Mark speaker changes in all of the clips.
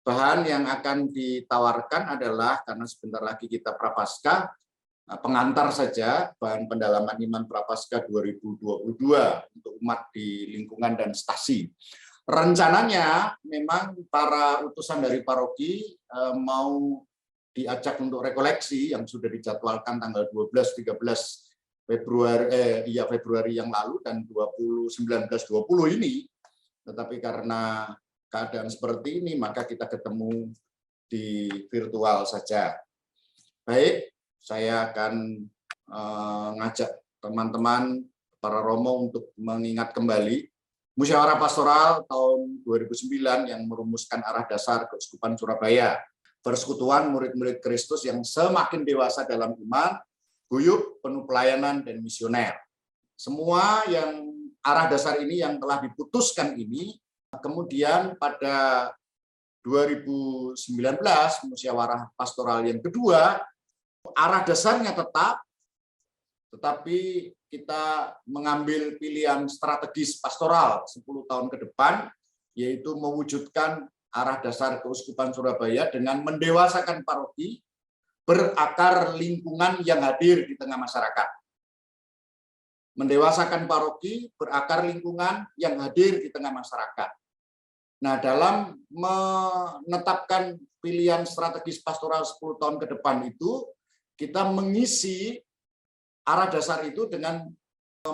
Speaker 1: Bahan yang akan ditawarkan adalah, karena sebentar lagi kita Prapaskah, pengantar saja bahan pendalaman iman Prapaskah 2022 untuk umat di lingkungan dan stasi. Rencananya memang para utusan dari paroki mau diajak untuk rekoleksi yang sudah dijadwalkan tanggal 12-13 Februari yang lalu dan 19-20 ini. Tetapi karena keadaan seperti ini maka kita ketemu di virtual saja. Baik, saya akan ngajak teman-teman para romo untuk mengingat kembali Musyawarah Pastoral tahun 2009 yang merumuskan arah dasar Keuskupan Surabaya, persekutuan murid-murid Kristus yang semakin dewasa dalam iman, guyup, penuh pelayanan, dan misioner. Semua yang arah dasar ini yang telah diputuskan ini, kemudian pada 2019 Musyawarah Pastoral yang kedua, arah dasarnya tetap, tetapi kita mengambil pilihan strategis pastoral 10 tahun ke depan, yaitu mewujudkan arah dasar Keuskupan Surabaya dengan mendewasakan paroki, berakar lingkungan yang hadir di tengah masyarakat. Mendewasakan paroki, berakar lingkungan yang hadir di tengah masyarakat. Nah, dalam menetapkan pilihan strategis pastoral 10 tahun ke depan itu, kita mengisi arah dasar itu dengan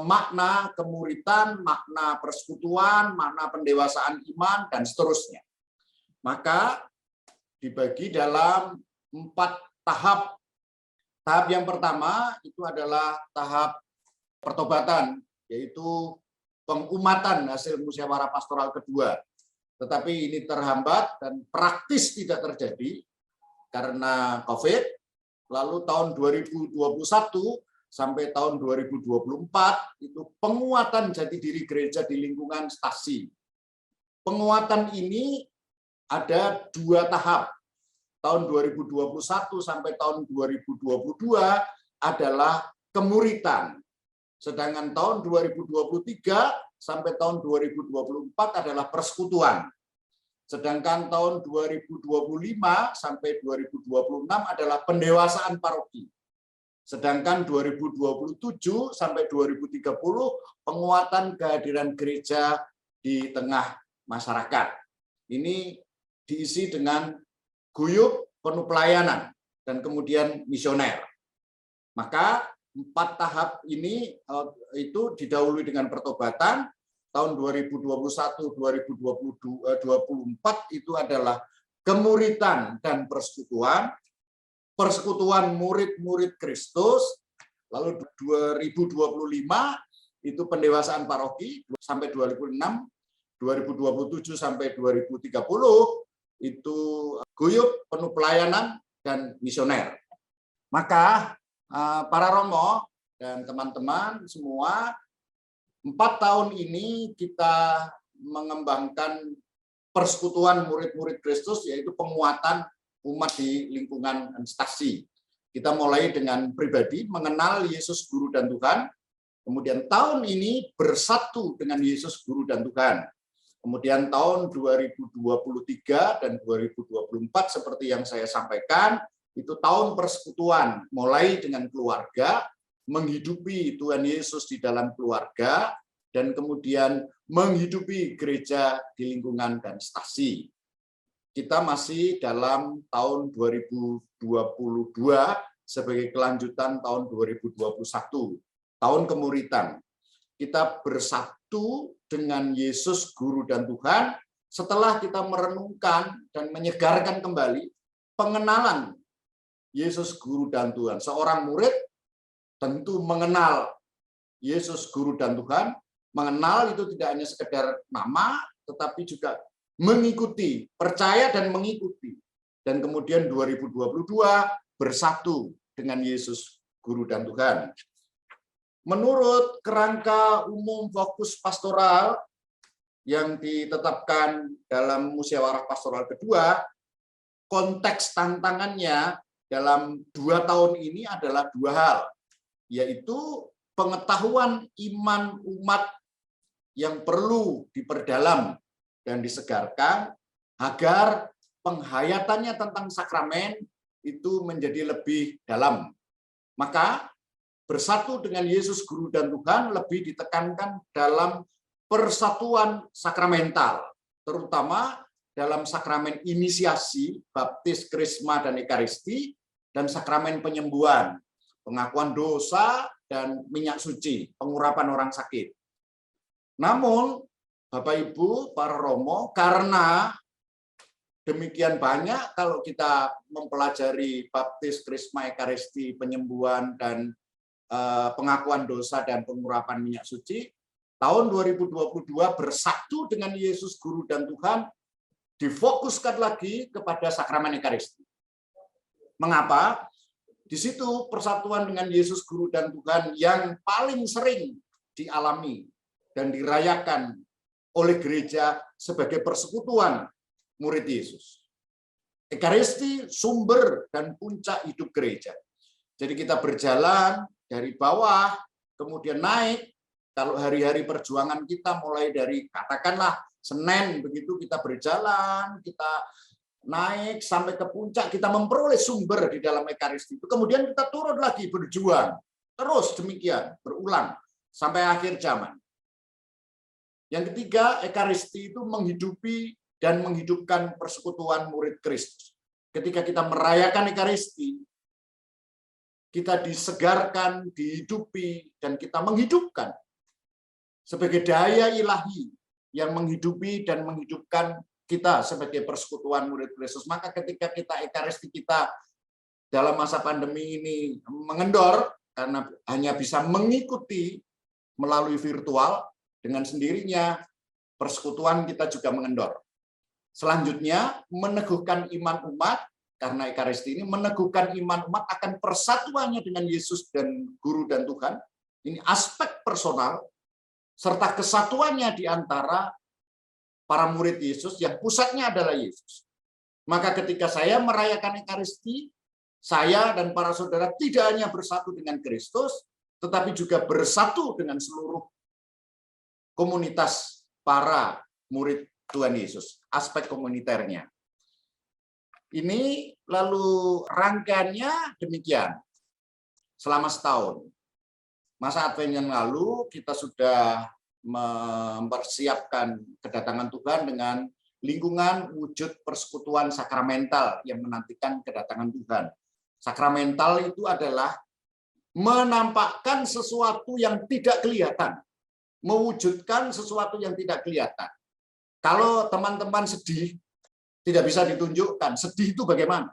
Speaker 1: makna kemuritan, makna persekutuan, makna pendewasaan iman, dan seterusnya. Maka dibagi dalam 4 tahap. Tahap yang pertama itu adalah tahap pertobatan, yaitu pengumatan hasil musyawarah pastoral kedua. Tetapi ini terhambat dan praktis tidak terjadi karena COVID. Lalu tahun 2021 sampai tahun 2024 itu penguatan jati diri gereja di lingkungan stasi. Penguatan ini ada 2 tahap. Tahun 2021 sampai tahun 2022 adalah kemuritan. Sedangkan tahun 2023 sampai tahun 2024 adalah persekutuan. Sedangkan tahun 2025 sampai 2026 adalah pendewasaan paroki. Sedangkan 2027 sampai 2030 penguatan kehadiran gereja di tengah masyarakat. Ini diisi dengan guyup, penuh pelayanan, dan kemudian misioner. Maka 4 tahap ini itu didahului dengan pertobatan. Tahun 2021-2024 itu adalah kemuritan dan persekutuan. Persekutuan murid-murid Kristus, lalu 2025 itu pendewasaan paroki sampai 2026, 2027 sampai 2030 itu guyup, penuh pelayanan, dan misioner. Maka para romo dan teman-teman semua, 4 tahun ini kita mengembangkan persekutuan murid-murid Kristus, yaitu penguatan umat di lingkungan stasi. Kita mulai dengan pribadi, mengenal Yesus Guru dan Tuhan. Kemudian tahun ini bersatu dengan Yesus Guru dan Tuhan. Kemudian tahun 2023 dan 2024 seperti yang saya sampaikan, itu tahun persekutuan, mulai dengan keluarga, menghidupi Tuhan Yesus di dalam keluarga, dan kemudian menghidupi gereja di lingkungan dan stasi. Kita masih dalam tahun 2022 sebagai kelanjutan tahun 2021, tahun kemuritan. Kita bersatu dengan Yesus Guru dan Tuhan setelah kita merenungkan dan menyegarkan kembali pengenalan Yesus Guru dan Tuhan. Seorang murid tentu mengenal Yesus Guru dan Tuhan. Mengenal itu tidak hanya sekedar nama, tetapi juga mengikuti, percaya dan mengikuti. Dan kemudian 2022 bersatu dengan Yesus Guru dan Tuhan. Menurut kerangka umum fokus pastoral yang ditetapkan dalam musyawarah pastoral kedua, konteks tantangannya dalam 2 tahun ini adalah 2 hal, yaitu pengetahuan iman umat yang perlu diperdalam dan disegarkan agar penghayatannya tentang sakramen itu menjadi lebih dalam. Maka bersatu dengan Yesus Guru dan Tuhan lebih ditekankan dalam persatuan sakramental, terutama dalam sakramen inisiasi, baptis, krisma, dan ekaristi, dan sakramen penyembuhan, pengakuan dosa, dan minyak suci, pengurapan orang sakit. Namun, Bapak Ibu, para Romo, karena demikian banyak kalau kita mempelajari baptis, krisma, ekaristi, penyembuhan, dan pengakuan dosa dan pengurapan minyak suci, tahun 2022 bersatu dengan Yesus Guru dan Tuhan, difokuskan lagi kepada sakramen ekaristi. Mengapa? Di situ persatuan dengan Yesus Guru dan Tuhan yang paling sering dialami dan dirayakan oleh gereja sebagai persekutuan murid Yesus. Ekaristi sumber dan puncak hidup gereja. Jadi kita berjalan dari bawah, kemudian naik. Kalau hari-hari perjuangan kita mulai dari katakanlah Senin, begitu kita berjalan, kita naik sampai ke puncak, kita memperoleh sumber di dalam Ekaristi itu. Kemudian kita turun lagi berjuang. Terus demikian, berulang sampai akhir zaman. Yang ketiga, Ekaristi itu menghidupi dan menghidupkan persekutuan murid Kristus. Ketika kita merayakan Ekaristi, kita disegarkan, dihidupi, dan kita menghidupkan sebagai daya ilahi yang menghidupi dan menghidupkan kita sebagai persekutuan murid Kristus. Maka ketika kita Ekaristi kita dalam masa pandemi ini mengendor, karena hanya bisa mengikuti melalui virtual, dengan sendirinya persekutuan kita juga mengendor. Selanjutnya, meneguhkan iman umat, karena Ekaristi ini meneguhkan iman umat akan persatuannya dengan Yesus dan Guru dan Tuhan. Ini aspek personal, serta kesatuannya di antara para murid Yesus yang pusatnya adalah Yesus. Maka ketika saya merayakan Ekaristi, saya dan para saudara tidak hanya bersatu dengan Kristus, tetapi juga bersatu dengan seluruh komunitas para murid Tuhan Yesus, aspek komuniternya. Ini lalu rangkaiannya demikian, selama setahun. Masa Advent yang lalu kita sudah mempersiapkan kedatangan Tuhan dengan lingkungan wujud persekutuan sakramental yang menantikan kedatangan Tuhan. Sakramental itu adalah menampakkan sesuatu yang tidak kelihatan, mewujudkan sesuatu yang tidak kelihatan. Kalau teman-teman sedih, tidak bisa ditunjukkan. Sedih itu bagaimana?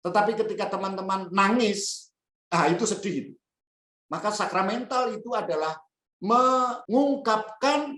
Speaker 1: Tetapi ketika teman-teman nangis, itu sedih. Maka sakramental itu adalah mengungkapkan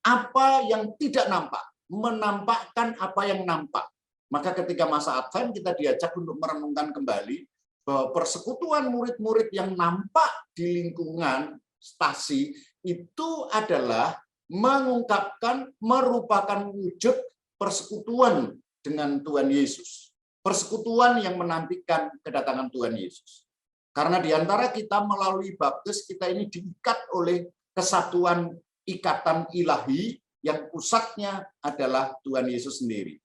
Speaker 1: apa yang tidak nampak, menampakkan apa yang nampak. Maka ketika masa Advent kita diajak untuk merenungkan kembali bahwa persekutuan murid-murid yang nampak di lingkungan stasi itu adalah mengungkapkan, merupakan wujud persekutuan dengan Tuhan Yesus. Persekutuan yang menantikan kedatangan Tuhan Yesus. Karena di antara kita melalui baptis, kita ini diikat oleh kesatuan ikatan ilahi yang pusatnya adalah Tuhan Yesus sendiri.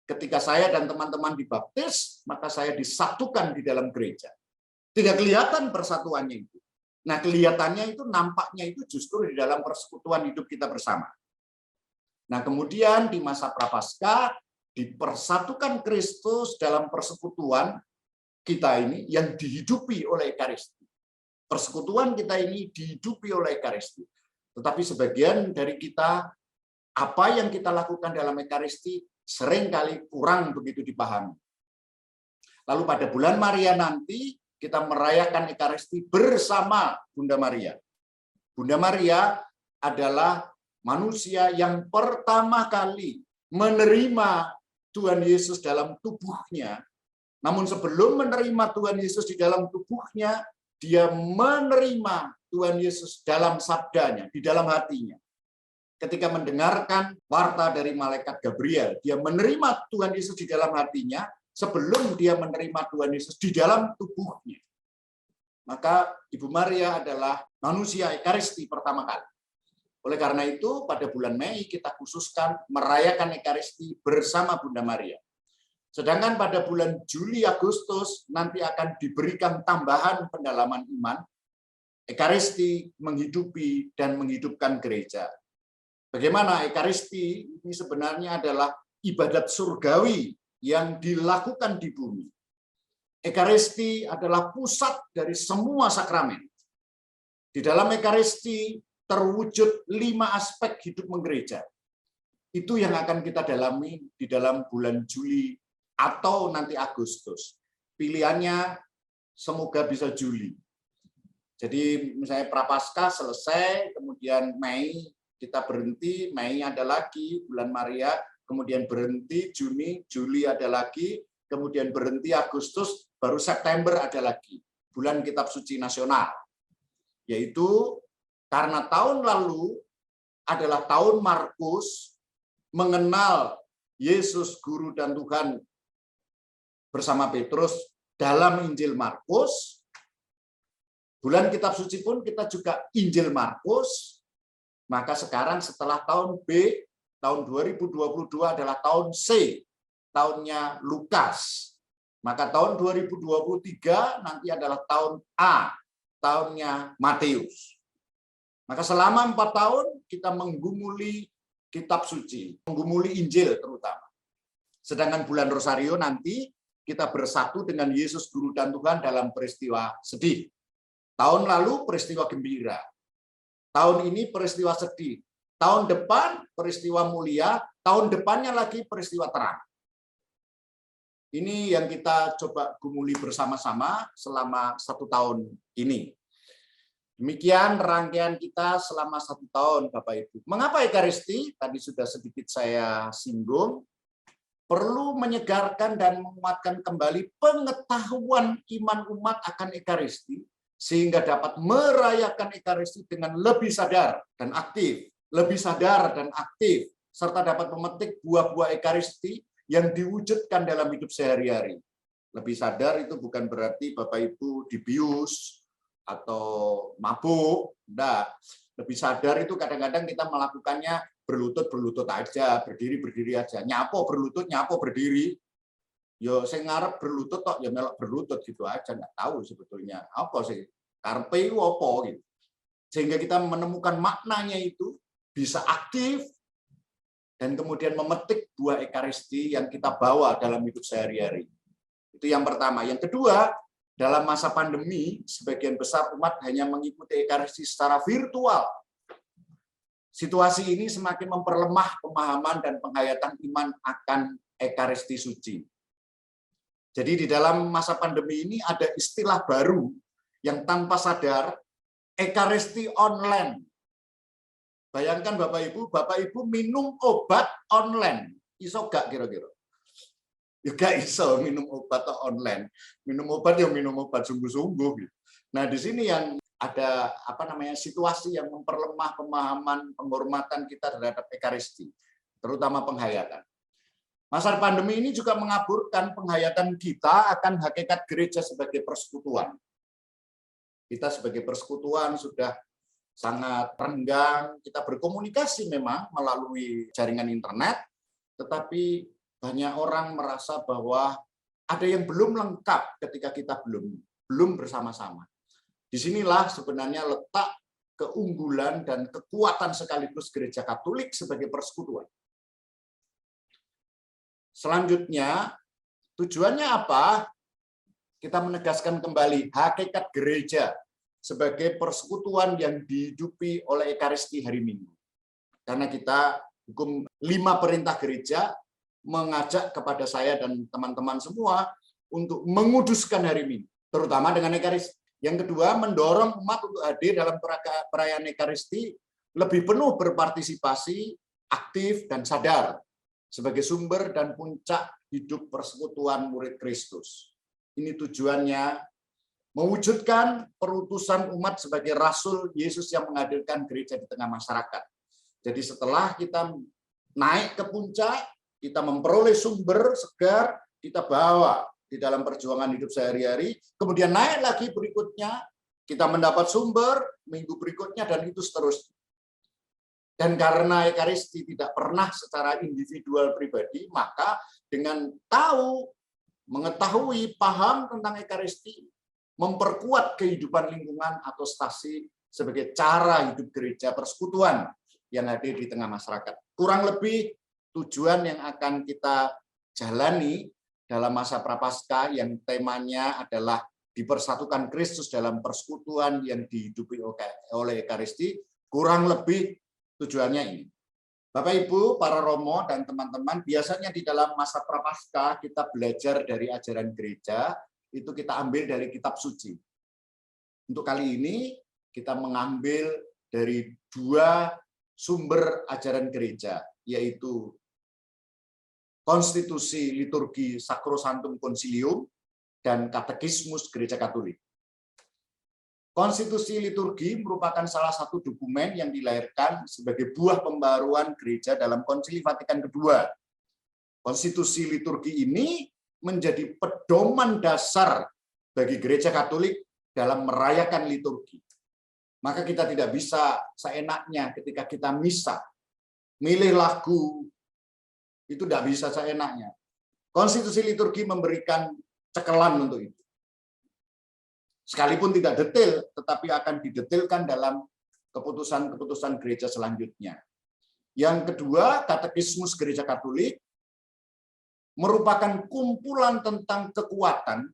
Speaker 1: Ketika saya dan teman-teman dibaptis, maka saya disatukan di dalam gereja. Tidak kelihatan persatuannya itu. Nah, kelihatannya itu, nampaknya itu justru di dalam persekutuan hidup kita bersama. Nah, kemudian di masa Prapaskah dipersatukan Kristus dalam persekutuan kita ini yang dihidupi oleh Ekaristi. Persekutuan kita ini dihidupi oleh Ekaristi. Tetapi sebagian dari kita, apa yang kita lakukan dalam Ekaristi seringkali kurang begitu dipahami. Lalu pada bulan Maria nanti kita merayakan Ekaristi bersama Bunda Maria. Bunda Maria adalah manusia yang pertama kali menerima Tuhan Yesus dalam tubuhnya. Namun sebelum menerima Tuhan Yesus di dalam tubuhnya, dia menerima Tuhan Yesus dalam sabdanya, di dalam hatinya. Ketika mendengarkan warta dari malaikat Gabriel, dia menerima Tuhan Yesus di dalam hatinya sebelum dia menerima Tuhan Yesus di dalam tubuhnya. Maka Ibu Maria adalah manusia Ekaristi pertama kali. Oleh karena itu, pada bulan Mei kita khususkan merayakan Ekaristi bersama Bunda Maria. Sedangkan pada bulan Juli Agustus nanti akan diberikan tambahan pendalaman iman, Ekaristi menghidupi dan menghidupkan gereja. Bagaimana Ekaristi ini sebenarnya adalah ibadat surgawi yang dilakukan di bumi. Ekaristi adalah pusat dari semua sakramen. Di dalam Ekaristi terwujud 5 aspek hidup menggereja. Itu yang akan kita dalami di dalam bulan Juli atau nanti Agustus. Pilihannya semoga bisa Juli. Jadi misalnya Prapaskah selesai, kemudian Mei kita berhenti, Mei ada lagi, bulan Maria, kemudian berhenti, Juni, Juli ada lagi, kemudian berhenti Agustus, baru September ada lagi. Bulan Kitab Suci Nasional. Yaitu karena tahun lalu adalah tahun Markus, mengenal Yesus Guru dan Tuhan bersama Petrus dalam Injil Markus. Bulan Kitab Suci pun kita juga Injil Markus. Maka sekarang setelah tahun B, tahun 2022 adalah tahun C, tahunnya Lukas. Maka tahun 2023 nanti adalah tahun A, tahunnya Matius. Maka selama 4 tahun kita menggumuli Kitab Suci, menggumuli Injil terutama. Sedangkan bulan Rosario nanti kita bersatu dengan Yesus Guru dan Tuhan dalam peristiwa sedih. Tahun lalu peristiwa gembira. Tahun ini peristiwa sedih. Tahun depan peristiwa mulia. Tahun depannya lagi peristiwa terang. Ini yang kita coba gumuli bersama-sama selama 1 tahun ini. Demikian rangkaian kita selama 1 tahun, Bapak Ibu. Mengapa Ekaristi? Tadi sudah sedikit saya singgung. Perlu menyegarkan dan menguatkan kembali pengetahuan iman umat akan Ekaristi, sehingga dapat merayakan Ekaristi dengan lebih sadar dan aktif, serta dapat memetik buah-buah Ekaristi yang diwujudkan dalam hidup sehari-hari. Lebih sadar itu bukan berarti Bapak Ibu dibius atau mabuk, enggak. Lebih sadar itu kadang-kadang kita melakukannya berlutut aja, berdiri aja. Nyapo berlutut, nyapo berdiri. Yo saya ngarep berlutut kok ya melok berlutut gitu aja, nggak tahu sebetulnya apa sih karpe apa gitu. Sehingga kita menemukan maknanya itu bisa aktif dan kemudian memetik buah Ekaristi yang kita bawa dalam hidup sehari-hari. Itu yang pertama. Yang kedua, dalam masa pandemi sebagian besar umat hanya mengikuti Ekaristi secara virtual. Situasi ini semakin memperlemah pemahaman dan penghayatan iman akan Ekaristi suci. Jadi di dalam masa pandemi ini ada istilah baru yang tanpa sadar, Ekaristi online. Bayangkan Bapak Ibu minum obat online. Iso gak kira-kira? Ya gak iso minum obat online. Minum obat ya minum obat sungguh-sungguh. Nah di sini yang ada situasi yang memperlemah pemahaman penghormatan kita terhadap Ekaristi, terutama penghayatan. Masa pandemi ini juga mengaburkan penghayatan kita akan hakikat gereja sebagai persekutuan. Kita sebagai persekutuan sudah sangat renggang, kita berkomunikasi memang melalui jaringan internet, tetapi banyak orang merasa bahwa ada yang belum lengkap ketika kita belum bersama-sama. Disinilah sebenarnya letak keunggulan dan kekuatan sekaligus gereja Katolik sebagai persekutuan. Selanjutnya, tujuannya apa? Kita menegaskan kembali hakikat gereja sebagai persekutuan yang dihidupi oleh Ekaristi hari Minggu. Karena kita hukum 5 perintah gereja mengajak kepada saya dan teman-teman semua untuk menguduskan hari Minggu, terutama dengan Ekaristi. Yang kedua, mendorong umat untuk hadir dalam perayaan Ekaristi lebih penuh berpartisipasi, aktif, dan sadar sebagai sumber dan puncak hidup persekutuan murid Kristus. Ini tujuannya mewujudkan perutusan umat sebagai rasul Yesus yang menghadirkan gereja di tengah masyarakat. Jadi setelah kita naik ke puncak, kita memperoleh sumber segar, kita bawa di dalam perjuangan hidup sehari-hari, kemudian naik lagi berikutnya, kita mendapat sumber, minggu berikutnya, dan itu seterusnya. Dan karena Ekaristi tidak pernah secara individual pribadi, maka dengan tahu, mengetahui, paham tentang Ekaristi, memperkuat kehidupan lingkungan atau stasi sebagai cara hidup gereja persekutuan yang hadir di tengah masyarakat. Kurang lebih tujuan yang akan kita jalani dalam masa Prapaskah yang temanya adalah dipersatukan Kristus dalam persekutuan yang dihidupi oleh Ekaristi, kurang lebih tujuannya ini. Bapak Ibu, para romo dan teman-teman, biasanya di dalam masa Prapaskah kita belajar dari ajaran gereja, itu kita ambil dari kitab suci. Untuk kali ini kita mengambil dari dua sumber ajaran gereja, yaitu Konstitusi Liturgi Sacrosanctum Concilium dan Katekismus Gereja Katolik. Konstitusi liturgi merupakan salah satu dokumen yang dilahirkan sebagai buah pembaruan gereja dalam Konsili Vatikan II. Konstitusi liturgi ini menjadi pedoman dasar bagi gereja Katolik dalam merayakan liturgi. Maka kita tidak bisa seenaknya ketika kita misa, milih lagu, itu tidak bisa seenaknya. Konstitusi liturgi memberikan cekelan untuk itu. Sekalipun tidak detail, tetapi akan didetailkan dalam keputusan-keputusan gereja selanjutnya. Yang kedua, Katekismus Gereja Katolik merupakan kumpulan tentang kekuatan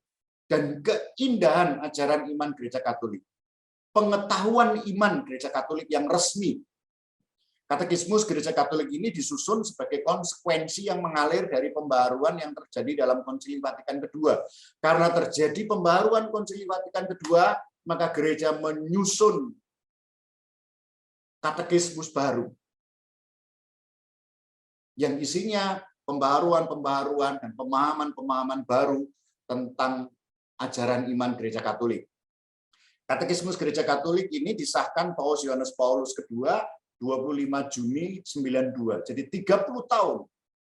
Speaker 1: dan keindahan ajaran iman Gereja Katolik. Pengetahuan iman Gereja Katolik yang resmi. Katekismus Gereja Katolik ini disusun sebagai konsekuensi yang mengalir dari pembaharuan yang terjadi dalam Konsili Vatikan II. Karena terjadi pembaharuan Konsili Vatikan II, maka gereja menyusun katekismus baru. Yang isinya pembaharuan-pembaharuan dan pemahaman-pemahaman baru tentang ajaran iman Gereja Katolik. Katekismus Gereja Katolik ini disahkan Yohanes Paulus II 25 Juni 92. Jadi 30 tahun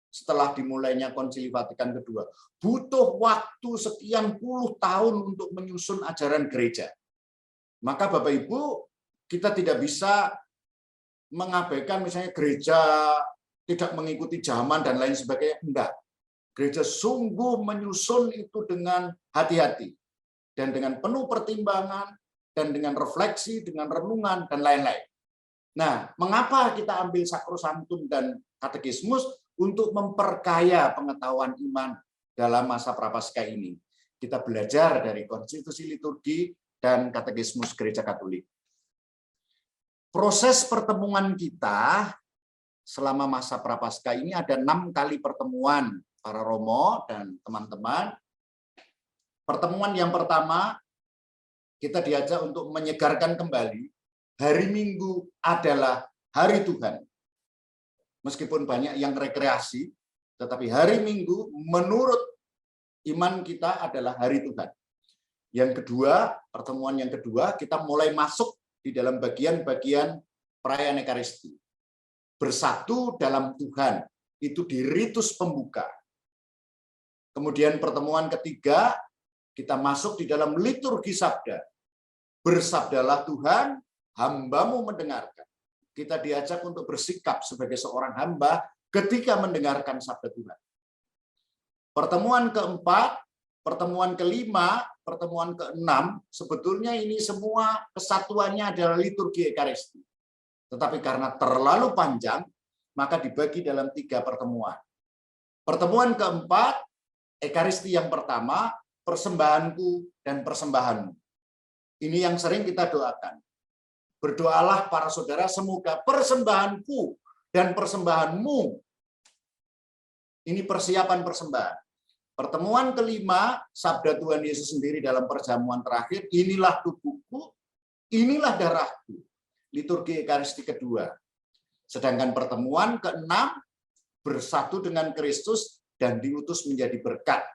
Speaker 1: setelah dimulainya Konsili Vatikan II. Butuh waktu sekian puluh tahun untuk menyusun ajaran gereja. Maka Bapak Ibu, kita tidak bisa mengabaikan misalnya gereja tidak mengikuti zaman dan lain sebagainya. Enggak. Gereja sungguh menyusun itu dengan hati-hati dan dengan penuh pertimbangan dan dengan refleksi, dengan renungan dan lain-lain. Nah, mengapa kita ambil Sacrosanctum dan Katekismus? Untuk memperkaya pengetahuan iman dalam masa Prapaskah ini. Kita belajar dari konstitusi liturgi dan Katekismus Gereja Katolik. Proses pertemuan kita selama masa Prapaskah ini ada 6 kali pertemuan para romo dan teman-teman. Pertemuan yang pertama, kita diajak untuk menyegarkan kembali hari Minggu adalah hari Tuhan. Meskipun banyak yang rekreasi, tetapi hari Minggu menurut iman kita adalah hari Tuhan. Yang kedua, pertemuan yang kedua, kita mulai masuk di dalam bagian-bagian perayaan Ekaristi. Bersatu dalam Tuhan, itu di ritus pembuka. Kemudian pertemuan ketiga, kita masuk di dalam liturgi sabda. Bersabdalah Tuhan, hambamu mendengarkan. Kita diajak untuk bersikap sebagai seorang hamba ketika mendengarkan sabda Tuhan. Pertemuan keempat, pertemuan kelima, pertemuan keenam, sebetulnya ini semua kesatuannya adalah liturgi Ekaristi. Tetapi karena terlalu panjang, maka dibagi dalam 3 pertemuan. Pertemuan keempat, Ekaristi yang pertama, persembahanku dan persembahanmu. Ini yang sering kita doakan. Berdoalah para saudara, semoga persembahanku dan persembahanmu. Ini persiapan persembahan. Pertemuan kelima, sabda Tuhan Yesus sendiri dalam perjamuan terakhir, inilah tubuhku, inilah darahku. Liturgi Ekaristi kedua. Sedangkan pertemuan keenam, bersatu dengan Kristus dan diutus menjadi berkat.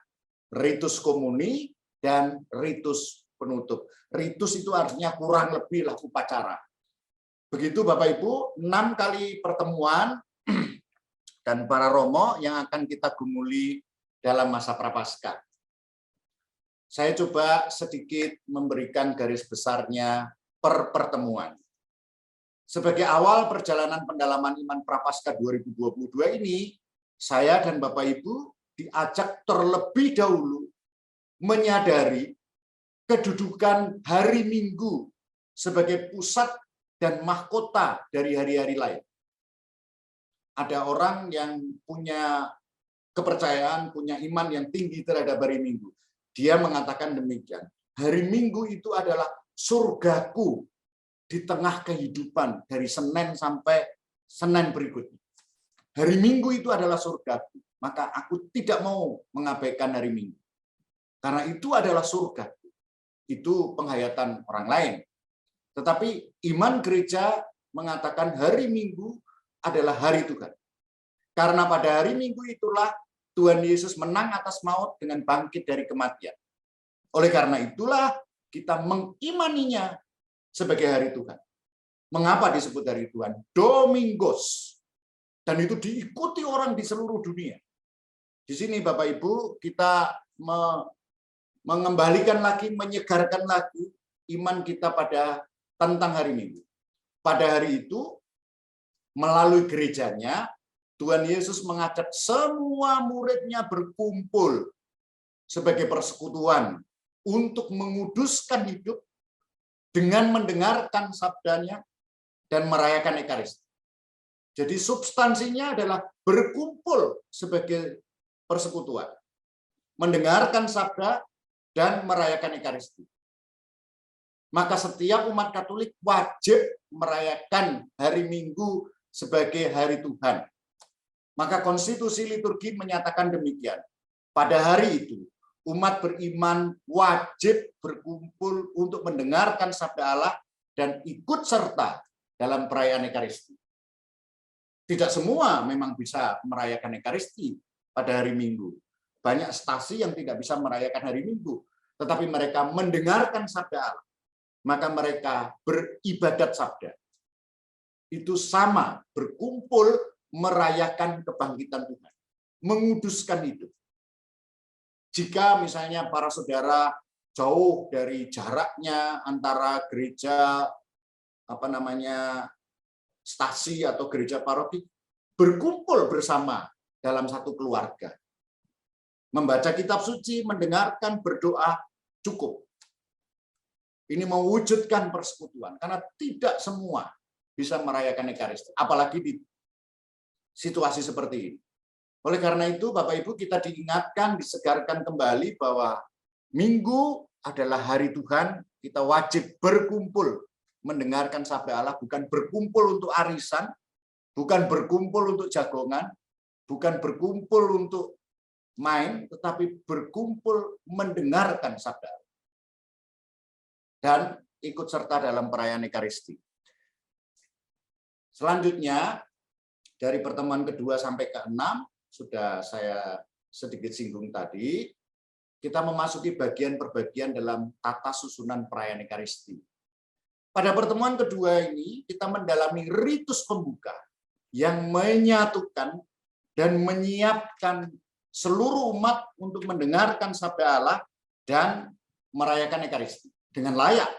Speaker 1: Ritus komuni dan ritus penutup. Ritus itu artinya kurang lebih lah upacara. Begitu Bapak Ibu, 6 kali pertemuan dan para romo yang akan kita gumuli dalam masa Prapaskah. Saya coba sedikit memberikan garis besarnya per pertemuan. Sebagai awal perjalanan pendalaman iman Prapaskah 2022 ini, saya dan Bapak Ibu diajak terlebih dahulu menyadari kedudukan hari Minggu sebagai pusat dan mahkota dari hari-hari lain. Ada orang yang punya kepercayaan, punya iman yang tinggi terhadap hari Minggu. Dia mengatakan demikian, hari Minggu itu adalah surgaku di tengah kehidupan dari Senin sampai Senin berikutnya. Hari Minggu itu adalah surgaku, maka aku tidak mau mengabaikan hari Minggu. Karena itu adalah surgaku. Itu penghayatan orang lain. Tetapi iman gereja mengatakan hari Minggu adalah hari Tuhan. Karena pada hari Minggu itulah Tuhan Yesus menang atas maut dengan bangkit dari kematian. Oleh karena itulah kita mengimaninya sebagai hari Tuhan. Mengapa disebut hari Tuhan? Domingos. Dan itu diikuti orang di seluruh dunia. Di sini Bapak Ibu kita mengembalikan lagi, menyegarkan lagi iman kita pada tentang hari Minggu. Pada hari itu melalui gerejanya Tuhan Yesus mengajak semua muridnya berkumpul sebagai persekutuan untuk menguduskan hidup dengan mendengarkan sabdanya dan merayakan Ekaristi. Jadi substansinya adalah berkumpul sebagai persekutuan, mendengarkan sabda dan merayakan Ekaristi. Maka setiap umat Katolik wajib merayakan hari Minggu sebagai hari Tuhan. Maka konstitusi liturgi menyatakan demikian. Pada hari itu, umat beriman wajib berkumpul untuk mendengarkan sabda Allah dan ikut serta dalam perayaan Ekaristi. Tidak semua memang bisa merayakan Ekaristi pada hari Minggu. Banyak stasi yang tidak bisa merayakan hari Minggu, tetapi mereka mendengarkan sabda Allah. Maka mereka beribadat sabda. Itu sama berkumpul merayakan kebangkitan Tuhan, menguduskan hidup. Jika misalnya para saudara jauh dari jaraknya antara gereja stasi atau gereja paroki, berkumpul bersama dalam satu keluarga. Membaca kitab suci, mendengarkan, berdoa cukup. Ini mewujudkan persekutuan karena tidak semua bisa merayakan Ekaristi, apalagi di situasi seperti ini. Oleh karena itu, Bapak Ibu, kita diingatkan, disegarkan kembali bahwa Minggu adalah hari Tuhan, kita wajib berkumpul mendengarkan sabda Allah, bukan berkumpul untuk arisan, bukan berkumpul untuk jagongan, bukan berkumpul untuk main, tetapi berkumpul mendengarkan sabda Allah. Dan ikut serta dalam perayaan Ekaristi. Selanjutnya, dari pertemuan kedua sampai ke-6, sudah saya sedikit singgung tadi, kita memasuki bagian per bagian dalam tata susunan perayaan Ekaristi. Pada pertemuan kedua ini, kita mendalami ritus pembuka yang menyatukan dan menyiapkan seluruh umat untuk mendengarkan sabda Allah dan merayakan Ekaristi dengan layak.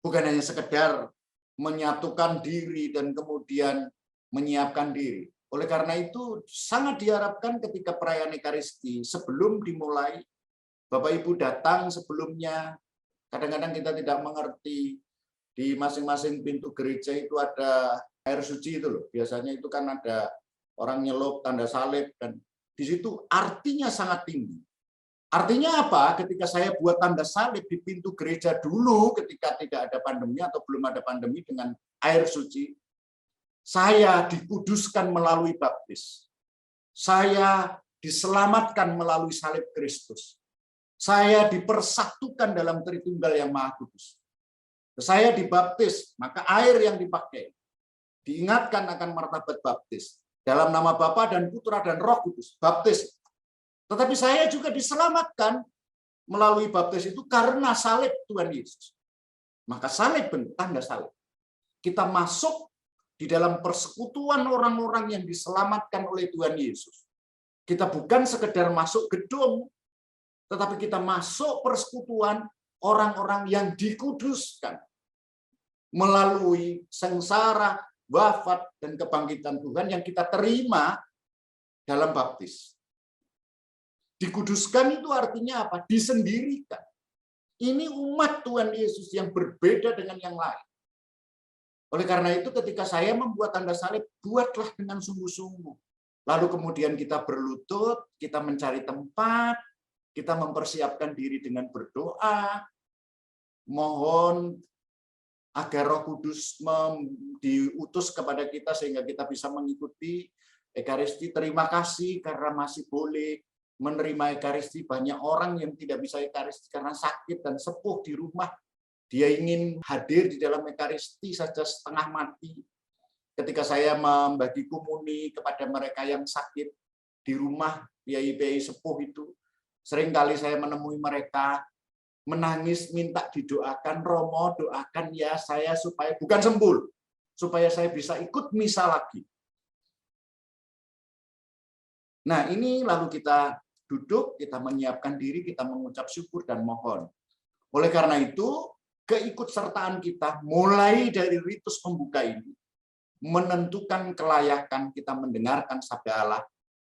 Speaker 1: Bukan hanya sekedar menyatukan diri dan kemudian menyiapkan diri. Oleh karena itu, sangat diharapkan ketika perayaan Ekaristi, sebelum dimulai, Bapak Ibu datang sebelumnya, kadang-kadang kita tidak mengerti, di masing-masing pintu gereja itu ada air suci itu loh. Biasanya itu kan ada orang nyelup tanda salib, dan di situ artinya sangat tinggi. Artinya apa? Ketika saya buat tanda salib di pintu gereja dulu, ketika tidak ada pandemi atau belum ada pandemi dengan air suci, saya dikuduskan melalui baptis. Saya diselamatkan melalui salib Kristus. Saya dipersatukan dalam Tritunggal yang Maha Kudus. Saya dibaptis, maka air yang dipakai diingatkan akan martabat baptis. Dalam nama Bapa dan Putra dan Roh Kudus, baptis. Tetapi saya juga diselamatkan melalui baptis itu karena salib Tuhan Yesus. Maka salib bentuk tanda salib. Kita masuk di dalam persekutuan orang-orang yang diselamatkan oleh Tuhan Yesus. Kita bukan sekedar masuk gedung, tetapi kita masuk persekutuan orang-orang yang dikuduskan melalui sengsara, wafat, dan kebangkitan Tuhan yang kita terima dalam baptis. Dikuduskan itu artinya apa? Disendirikan. Ini umat Tuhan Yesus yang berbeda dengan yang lain. Oleh karena itu ketika saya membuat tanda salib, buatlah dengan sungguh-sungguh. Lalu kemudian kita berlutut, kita mencari tempat, kita mempersiapkan diri dengan berdoa, mohon agar Roh Kudus diutus kepada kita sehingga kita bisa mengikuti Ekaristi. Terima kasih karena masih boleh menerima Ekaristi. Banyak orang yang tidak bisa Ekaristi karena sakit dan sepuh di rumah. Dia ingin hadir di dalam Ekaristi saja setengah mati. Ketika saya membagi komuni kepada mereka yang sakit di rumah, piai-piai sepuh itu, seringkali saya menemui mereka menangis minta didoakan, Romo doakan ya saya supaya bukan sembuh, supaya saya bisa ikut misa lagi. Nah, ini lalu kita duduk, kita menyiapkan diri, kita mengucap syukur dan mohon. Oleh karena itu, keikutsertaan kita mulai dari ritus pembuka ini menentukan kelayakan kita mendengarkan sabda Allah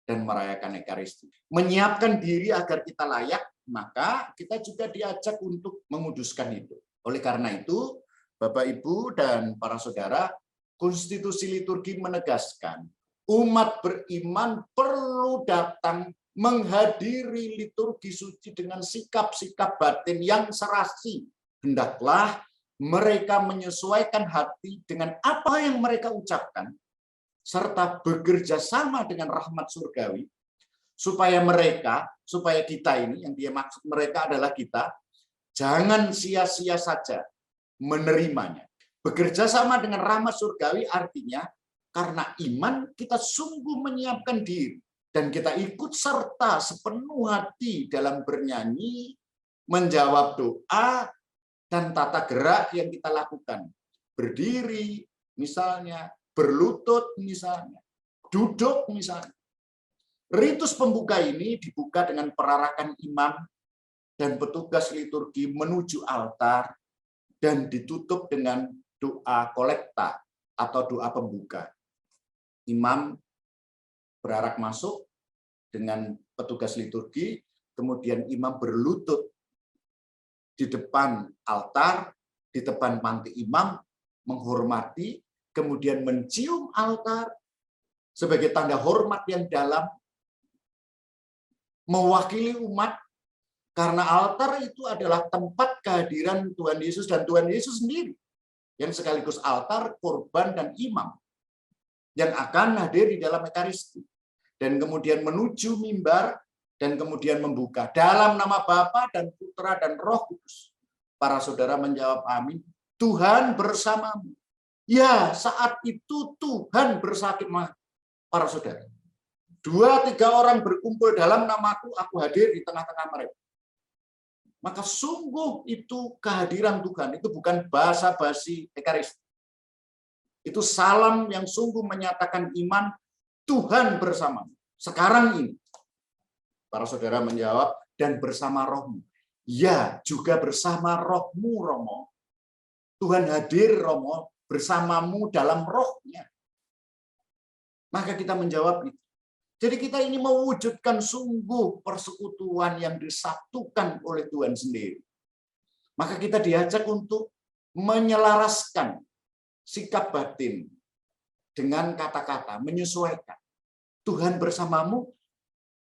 Speaker 1: dan merayakan Ekaristi. Menyiapkan diri agar kita layak, maka kita juga diajak untuk menguduskan itu. Oleh karena itu, Bapak, Ibu, dan para saudara, konstitusi liturgi menegaskan umat beriman perlu datang menghadiri liturgi suci dengan sikap-sikap batin yang serasi. Hendaklah mereka menyesuaikan hati dengan apa yang mereka ucapkan, serta bekerja sama dengan rahmat surgawi, supaya kita ini, yang dia maksud mereka adalah kita, jangan sia-sia saja menerimanya. Bekerja sama dengan rahmat surgawi artinya, karena iman kita sungguh menyiapkan diri, dan kita ikut serta sepenuh hati dalam bernyanyi, menjawab doa, dan tata gerak yang kita lakukan. Berdiri misalnya, berlutut misalnya, duduk misalnya. Ritus pembuka ini dibuka dengan perarakan imam dan petugas liturgi menuju altar dan ditutup dengan doa kolekta atau doa pembuka. Imam berarak masuk dengan petugas liturgi, kemudian imam berlutut di depan altar, di depan panti imam, menghormati, kemudian mencium altar sebagai tanda hormat yang dalam, mewakili umat, karena altar itu adalah tempat kehadiran Tuhan Yesus dan Tuhan Yesus sendiri, yang sekaligus altar, korban, dan imam, yang akan hadir di dalam Ekaristi. Dan kemudian menuju mimbar, dan kemudian membuka dalam nama Bapa dan Putra dan Roh Kudus. Para saudara menjawab amin. Tuhan bersamamu. Ya, saat itu Tuhan bersama para saudara. 2-3 orang berkumpul dalam namaku, aku hadir di tengah-tengah mereka. Maka sungguh itu kehadiran Tuhan, itu bukan basa-basi Ekaristi. Itu salam yang sungguh menyatakan iman, Tuhan bersamamu. Sekarang ini. Para saudara menjawab, dan bersama rohmu. Ya, juga bersama rohmu, Romo. Tuhan hadir, Romo, bersamamu dalam rohnya. Maka kita menjawab itu. Jadi kita ini mewujudkan sungguh persekutuan yang disatukan oleh Tuhan sendiri. Maka kita diajak untuk menyelaraskan sikap batin dengan kata-kata, menyesuaikan. Tuhan bersamamu,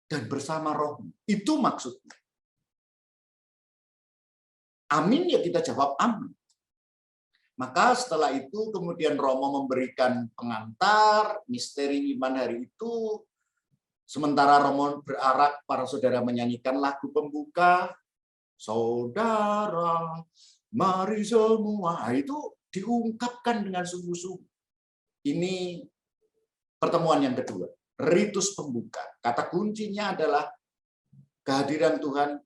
Speaker 1: dan bersama rohmu. Itu maksudnya. Amin, ya kita jawab amin. Maka setelah itu kemudian Romo memberikan pengantar, misteri iman hari itu. Sementara Romo berarak, para saudara menyanyikan lagu pembuka. Saudara, mari semua. Itu diungkapkan dengan sungguh-sungguh. Ini pertemuan yang kedua. Ritus pembuka. Kata kuncinya adalah kehadiran Tuhan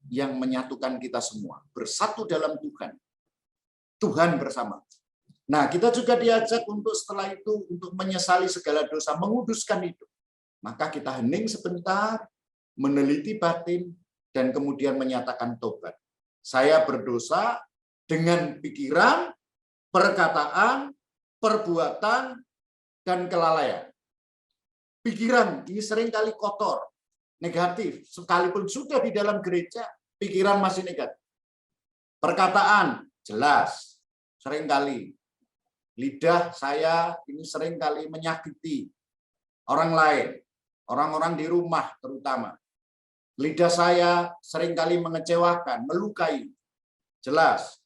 Speaker 1: yang menyatukan kita semua. Bersatu dalam Tuhan. Tuhan bersama. Nah, kita juga diajak untuk setelah itu untuk menyesali segala dosa, menguduskan hidup. Maka kita hening sebentar, meneliti batin, dan kemudian menyatakan tobat. Saya berdosa dengan pikiran, perkataan, perbuatan, dan kelalaian. Pikiran ini seringkali kotor. negatif. Sekalipun sudah di dalam gereja, pikiran masih negatif. Perkataan jelas, seringkali lidah saya ini seringkali menyakiti orang lain, orang-orang di rumah terutama. Lidah saya seringkali mengecewakan, melukai. Jelas.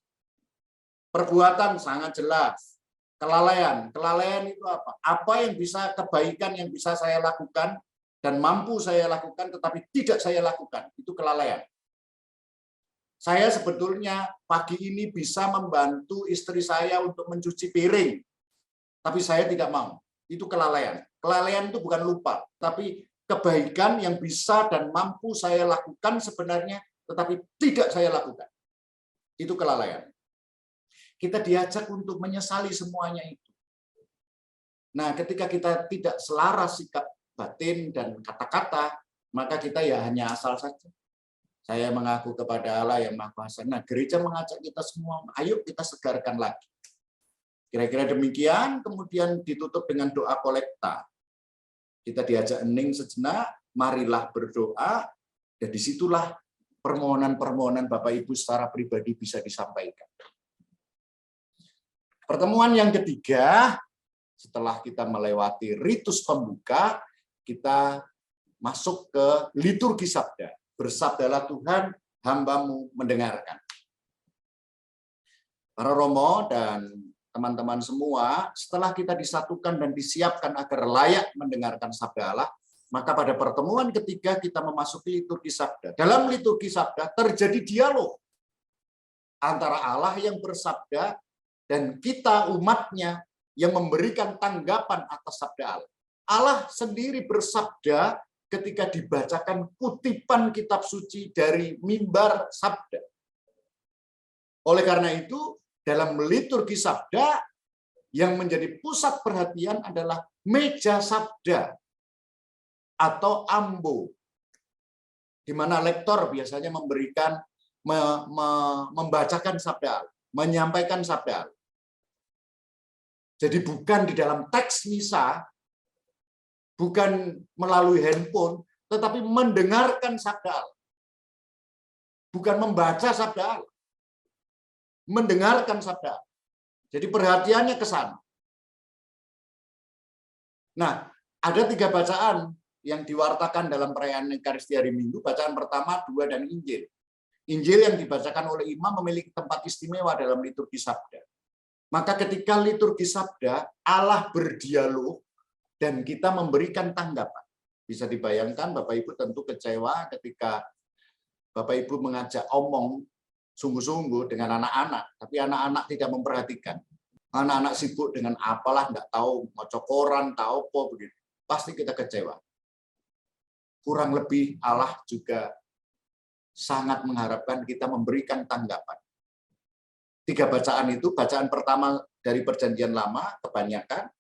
Speaker 1: Perbuatan sangat jelas. Kelalaian. Kelalaian itu apa? Apa yang bisa, kebaikan yang bisa saya lakukan dan mampu saya lakukan tetapi tidak saya lakukan. Itu kelalaian. Saya sebetulnya pagi ini bisa membantu istri saya untuk mencuci piring. Tapi saya tidak mau. Itu kelalaian. Kelalaian itu bukan lupa, tapi kebaikan yang bisa dan mampu saya lakukan sebenarnya, tetapi tidak saya lakukan. Itu kelalaian. Kita diajak untuk menyesali semuanya itu. Nah, ketika kita tidak selaras sikap batin dan kata-kata, maka kita ya hanya asal saja. Saya mengaku kepada Allah yang Maha Kuasa. Nah, gereja mengajak kita semua, ayo kita segarkan lagi. Kira-kira demikian, kemudian ditutup dengan doa kolekta. Kita diajak hening sejenak, marilah berdoa, dan disitulah permohonan-permohonan Bapak Ibu secara pribadi bisa disampaikan. Pertemuan yang ketiga, setelah kita melewati ritus pembuka, kita masuk ke liturgi sabda. Bersabdalah Tuhan, hamba-Mu mendengarkan. Para Romo dan teman-teman semua, setelah kita disatukan dan disiapkan agar layak mendengarkan sabda Allah, maka pada pertemuan ketiga kita memasuki liturgi sabda. Dalam liturgi sabda terjadi dialog antara Allah yang bersabda dan kita umatnya yang memberikan tanggapan atas sabda Allah. Allah sendiri bersabda ketika dibacakan kutipan kitab suci dari mimbar sabda. Oleh karena itu, dalam liturgi sabda yang menjadi pusat perhatian adalah meja sabda atau ambo, di mana lektor biasanya membacakan sabda, menyampaikan sabda. Jadi bukan di dalam teks misa, bukan melalui handphone, tetapi mendengarkan sabda Allah. Bukan membaca sabda Allah. Mendengarkan sabda Allah. Jadi perhatiannya ke sana. Nah, ada 3 bacaan yang diwartakan dalam perayaan Ekaristi hari Minggu. Bacaan pertama, 2, dan Injil. Injil yang dibacakan oleh imam memiliki tempat istimewa dalam liturgi sabda. Maka ketika liturgi sabda, Allah berdialog, dan kita memberikan tanggapan. Bisa dibayangkan Bapak Ibu tentu kecewa ketika Bapak Ibu mengajak omong sungguh-sungguh dengan anak-anak, tapi anak-anak tidak memperhatikan. Anak-anak sibuk dengan apalah, nggak tahu, ngocok koran, tahu apa begitu. Pasti kita kecewa. Kurang lebih Allah juga sangat mengharapkan kita memberikan tanggapan. 3 bacaan itu, bacaan pertama dari Perjanjian Lama, kebanyakan,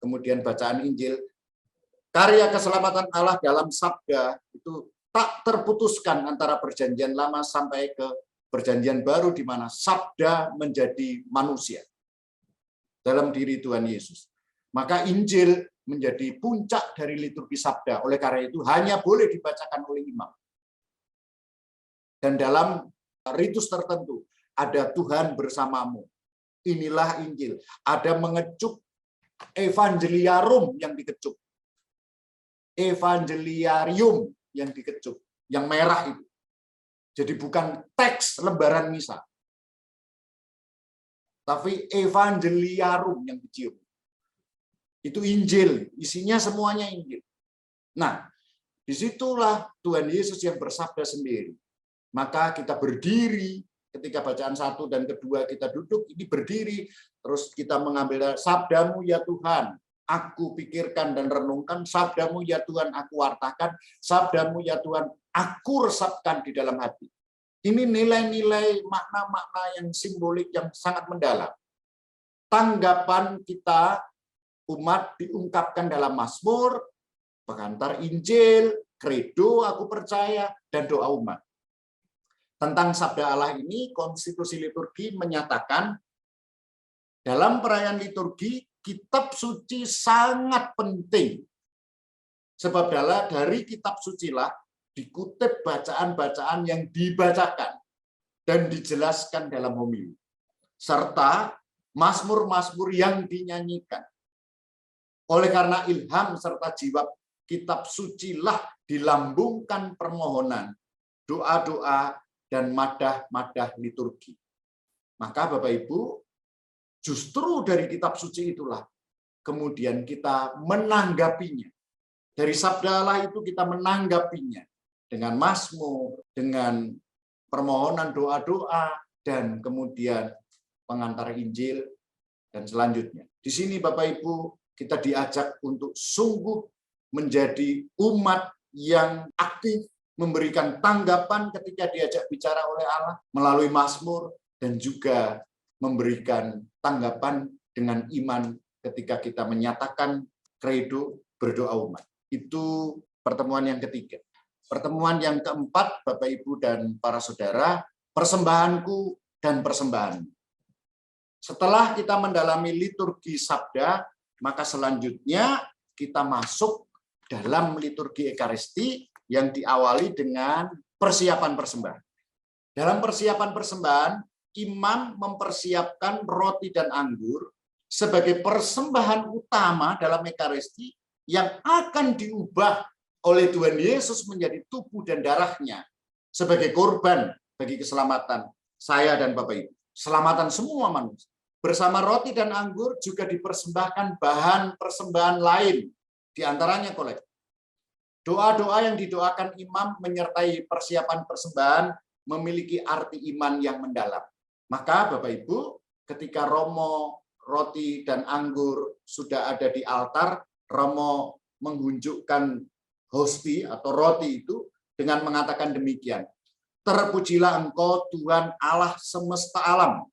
Speaker 1: kemudian bacaan Injil, karya keselamatan Allah dalam sabda itu tak terputuskan antara Perjanjian Lama sampai ke Perjanjian Baru, di mana sabda menjadi manusia dalam diri Tuhan Yesus. Maka Injil menjadi puncak dari liturgi sabda. Oleh karena itu hanya boleh dibacakan oleh imam. Dan dalam ritus tertentu ada Tuhan bersamamu. Inilah Injil. Ada mengecup evangeliarum yang dikecup. Evangeliarium yang dikecup. Yang merah itu. Jadi bukan teks lembaran misa. Tapi evangeliarum yang dicium. Itu Injil. Isinya semuanya Injil. Nah, disitulah Tuhan Yesus yang bersabda sendiri. Maka kita berdiri, ketika bacaan 1 dan kedua kita duduk, ini berdiri, terus kita mengambil sabdamu ya Tuhan, aku pikirkan dan renungkan, sabdamu ya Tuhan, aku wartakan, sabdamu ya Tuhan, aku resapkan di dalam hati. Ini nilai-nilai makna-makna yang simbolik yang sangat mendalam. Tanggapan kita, umat, diungkapkan dalam Mazmur, pengantar Injil, kredo aku percaya, dan doa umat. Tentang sabda Allah ini, konstitusi liturgi menyatakan dalam perayaan liturgi, kitab suci sangat penting. Sebab dari kitab sucilah dikutip bacaan-bacaan yang dibacakan dan dijelaskan dalam homili, serta mazmur-mazmur yang dinyanyikan. Oleh karena ilham serta jiwa kitab sucilah dilambungkan permohonan, doa-doa, dan madah-madah liturgi. Maka Bapak Ibu, justru dari kitab suci itulah kemudian kita menanggapinya. Dari sabda Allah itu kita menanggapinya dengan mazmur, dengan permohonan doa-doa, dan kemudian pengantar Injil, dan selanjutnya. Di sini Bapak Ibu, kita diajak untuk sungguh menjadi umat yang aktif, memberikan tanggapan ketika diajak bicara oleh Allah melalui mazmur, dan juga memberikan tanggapan dengan iman ketika kita menyatakan kredo berdoa umat. Itu pertemuan yang ketiga. Pertemuan yang keempat, Bapak, Ibu, dan para saudara, persembahanku dan persembahan. Setelah kita mendalami liturgi sabda, maka selanjutnya kita masuk dalam liturgi Ekaristi yang diawali dengan persiapan persembahan. Dalam persiapan persembahan, imam mempersiapkan roti dan anggur sebagai persembahan utama dalam Ekaristi yang akan diubah oleh Tuhan Yesus menjadi tubuh dan darahnya sebagai korban bagi keselamatan saya dan Bapak Ibu. Selamatan semua manusia. Bersama roti dan anggur juga dipersembahkan bahan persembahan lain, diantaranya kolek. Doa-doa yang didoakan imam menyertai persiapan persembahan memiliki arti iman yang mendalam. Maka Bapak Ibu, ketika romo, roti, dan anggur sudah ada di altar, romo mengunjukkan hosti atau roti itu dengan mengatakan demikian. Terpujilah Engkau Tuhan Allah semesta alam,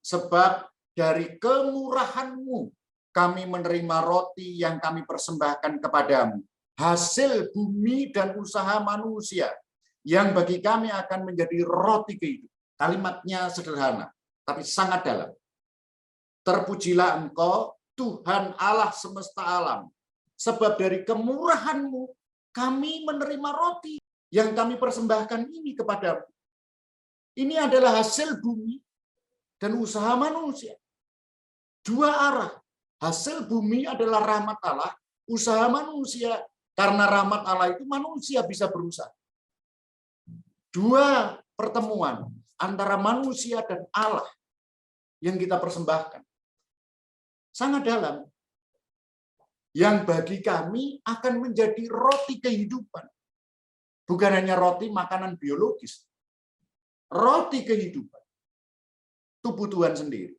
Speaker 1: sebab dari kemurahan-Mu kami menerima roti yang kami persembahkan kepadamu, hasil bumi dan usaha manusia, yang bagi kami akan menjadi roti kehidupan. Kalimatnya sederhana, tapi sangat dalam. Terpujilah Engkau Tuhan Allah semesta alam, sebab dari kemurahan-Mu kami menerima roti yang kami persembahkan ini kepadamu. Ini adalah hasil bumi dan usaha manusia. Dua arah. Hasil bumi adalah rahmat Allah, usaha manusia. Karena rahmat Allah itu manusia bisa berusaha. Dua pertemuan antara manusia dan Allah yang kita persembahkan. Sangat dalam. Yang bagi kami akan menjadi roti kehidupan. Bukan hanya roti makanan biologis. Roti kehidupan. Tubuh Tuhan sendiri.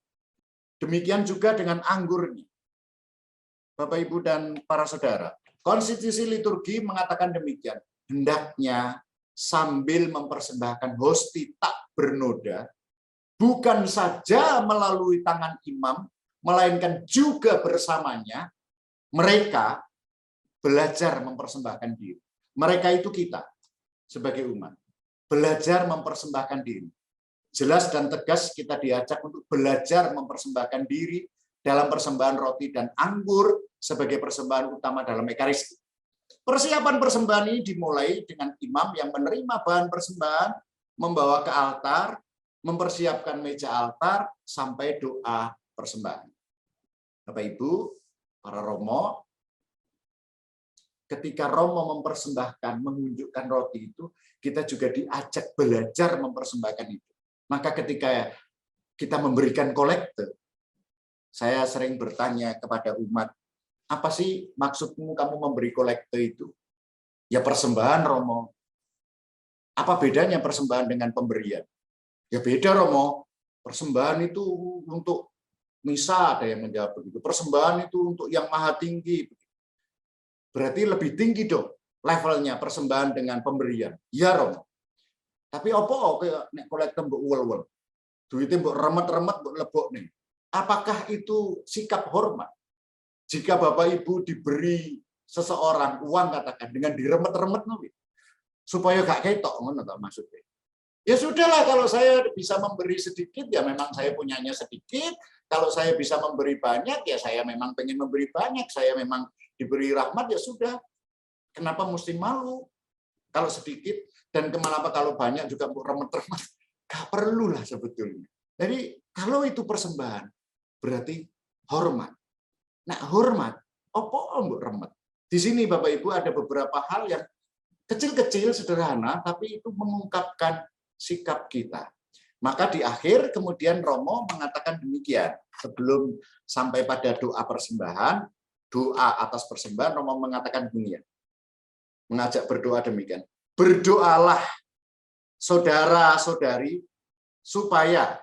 Speaker 1: Demikian juga dengan anggurnya. Bapak, Ibu, dan para saudara. Konstitusi liturgi mengatakan demikian. Hendaknya sambil mempersembahkan hosti tak bernoda, bukan saja melalui tangan imam, melainkan juga bersamanya, mereka belajar mempersembahkan diri. Mereka itu kita sebagai umat. Belajar mempersembahkan diri. Jelas dan tegas kita diajak untuk belajar mempersembahkan diri dalam persembahan roti dan anggur sebagai persembahan utama dalam Ekaristi. Persiapan persembahan ini dimulai dengan imam yang menerima bahan persembahan, membawa ke altar, mempersiapkan meja altar, sampai doa persembahan. Bapak, Ibu, para romo, ketika romo mempersembahkan, mengunjukkan roti itu, kita juga diajak belajar mempersembahkan itu. Maka ketika kita memberikan kolekte, saya sering bertanya kepada umat, apa sih maksudmu kamu memberi kolekte itu? Ya persembahan, Romo. Apa bedanya persembahan dengan pemberian? Ya beda, Romo. Persembahan itu untuk misa, ada yang menjawab begitu. Persembahan itu untuk yang maha tinggi. Berarti lebih tinggi dong levelnya persembahan dengan pemberian. Ya, Romo. Tapi opo kayak nek kolekte mbok uwel-uwel. Duitnya mbok remet-remet mbok lebok nih. Apakah itu sikap hormat? Jika Bapak Ibu diberi seseorang uang katakan dengan diremet-remet nih, supaya gak ketok ngono ta maksudnya. Ya sudahlah, kalau saya bisa memberi sedikit ya memang saya punyanya sedikit. Kalau saya bisa memberi banyak ya saya memang pengen memberi banyak. Saya memang diberi rahmat ya sudah. Kenapa mesti malu kalau sedikit, dan kenapa kalau banyak juga remet-remet? Gak perlulah sebetulnya. Jadi kalau itu persembahan, berarti hormat. Nah, hormat, opo mbok remet. Di sini Bapak Ibu ada beberapa hal yang kecil-kecil, sederhana, tapi itu mengungkapkan sikap kita. Maka di akhir kemudian Romo mengatakan demikian. Sebelum sampai pada doa persembahan, doa atas persembahan, Romo mengatakan demikian. Mengajak berdoa demikian. Berdoalah saudara-saudari supaya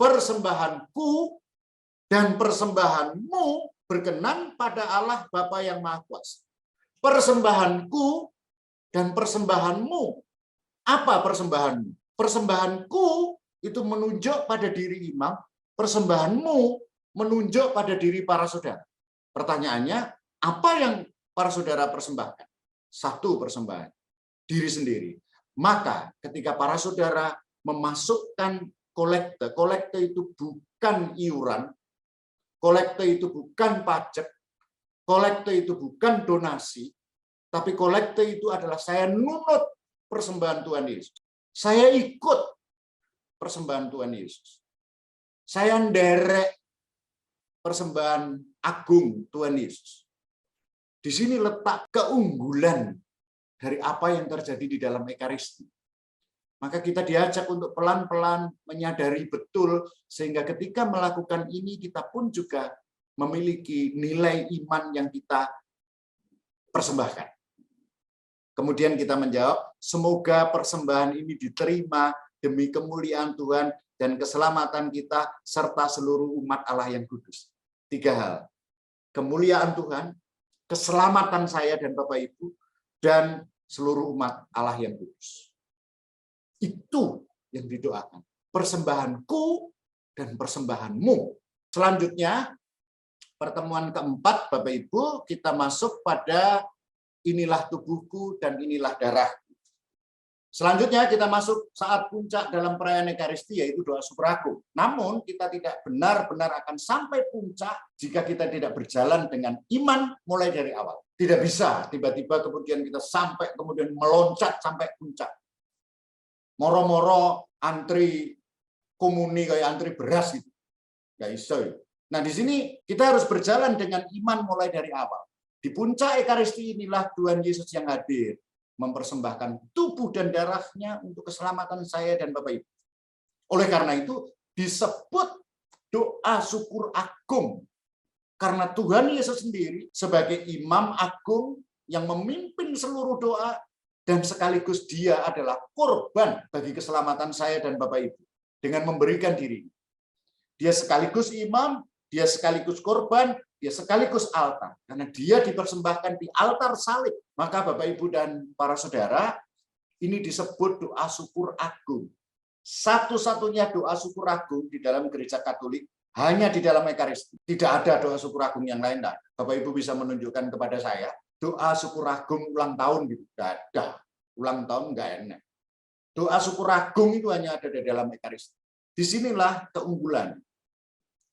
Speaker 1: persembahanku dan persembahanmu berkenan pada Allah Bapa yang Maha Kuasa. Persembahanku dan persembahanmu. Apa persembahanmu? Persembahanku itu menunjuk pada diri imam, persembahanmu menunjuk pada diri para saudara. Pertanyaannya, apa yang para saudara persembahkan? Satu persembahan, diri sendiri. Maka ketika para saudara memasukkan kolekte, kolekte itu bukan iuran, kolekte itu bukan pajak, kolekte itu bukan donasi, tapi kolekte itu adalah saya nunut persembahan Tuhan Yesus. Saya ikut persembahan Tuhan Yesus. Saya nderek persembahan agung Tuhan Yesus. Di sini letak keunggulan dari apa yang terjadi di dalam Ekaristi. Maka kita diajak untuk pelan-pelan menyadari betul, sehingga ketika melakukan ini kita pun juga memiliki nilai iman yang kita persembahkan. Kemudian kita menjawab, semoga persembahan ini diterima demi kemuliaan Tuhan dan keselamatan kita serta seluruh umat Allah yang kudus. 3 hal. Kemuliaan Tuhan, keselamatan saya dan Bapak Ibu, dan seluruh umat Allah yang kudus. Itu yang didoakan. Persembahanku dan persembahanmu. Selanjutnya, pertemuan keempat, Bapak Ibu, kita masuk pada inilah tubuhku dan inilah darahku. Selanjutnya kita masuk saat puncak dalam perayaan Ekaristi, yaitu doa syukur agung. Namun kita tidak benar-benar akan sampai puncak jika kita tidak berjalan dengan iman mulai dari awal. Tidak bisa tiba-tiba kemudian kita sampai kemudian meloncat sampai puncak. Moro-moro antri komuni kayak antri beras gitu. Nggak bisa. Nah di sini kita harus berjalan dengan iman mulai dari awal. Di puncak Ekaristi inilah Tuhan Yesus yang hadir, mempersembahkan tubuh dan darahnya untuk keselamatan saya dan Bapak Ibu. Oleh karena itu disebut doa syukur agung. Karena Tuhan Yesus sendiri sebagai imam agung yang memimpin seluruh doa, dan sekaligus dia adalah korban bagi keselamatan saya dan Bapak Ibu dengan memberikan diri. Dia sekaligus imam, dia sekaligus korban, dia sekaligus altar. Karena dia dipersembahkan di altar salib. Maka Bapak, Ibu, dan para saudara, ini disebut doa syukur agung. Satu-satunya doa syukur agung di dalam gereja Katolik hanya di dalam Ekaristi. Tidak ada doa syukur agung yang lain. Bapak Ibu bisa menunjukkan kepada saya doa syukur agung ulang tahun gitu. Tidak ada. Ulang tahun nggak enak. Doa syukur agung itu hanya ada di dalam Ekaristi. Disinilah keunggulan.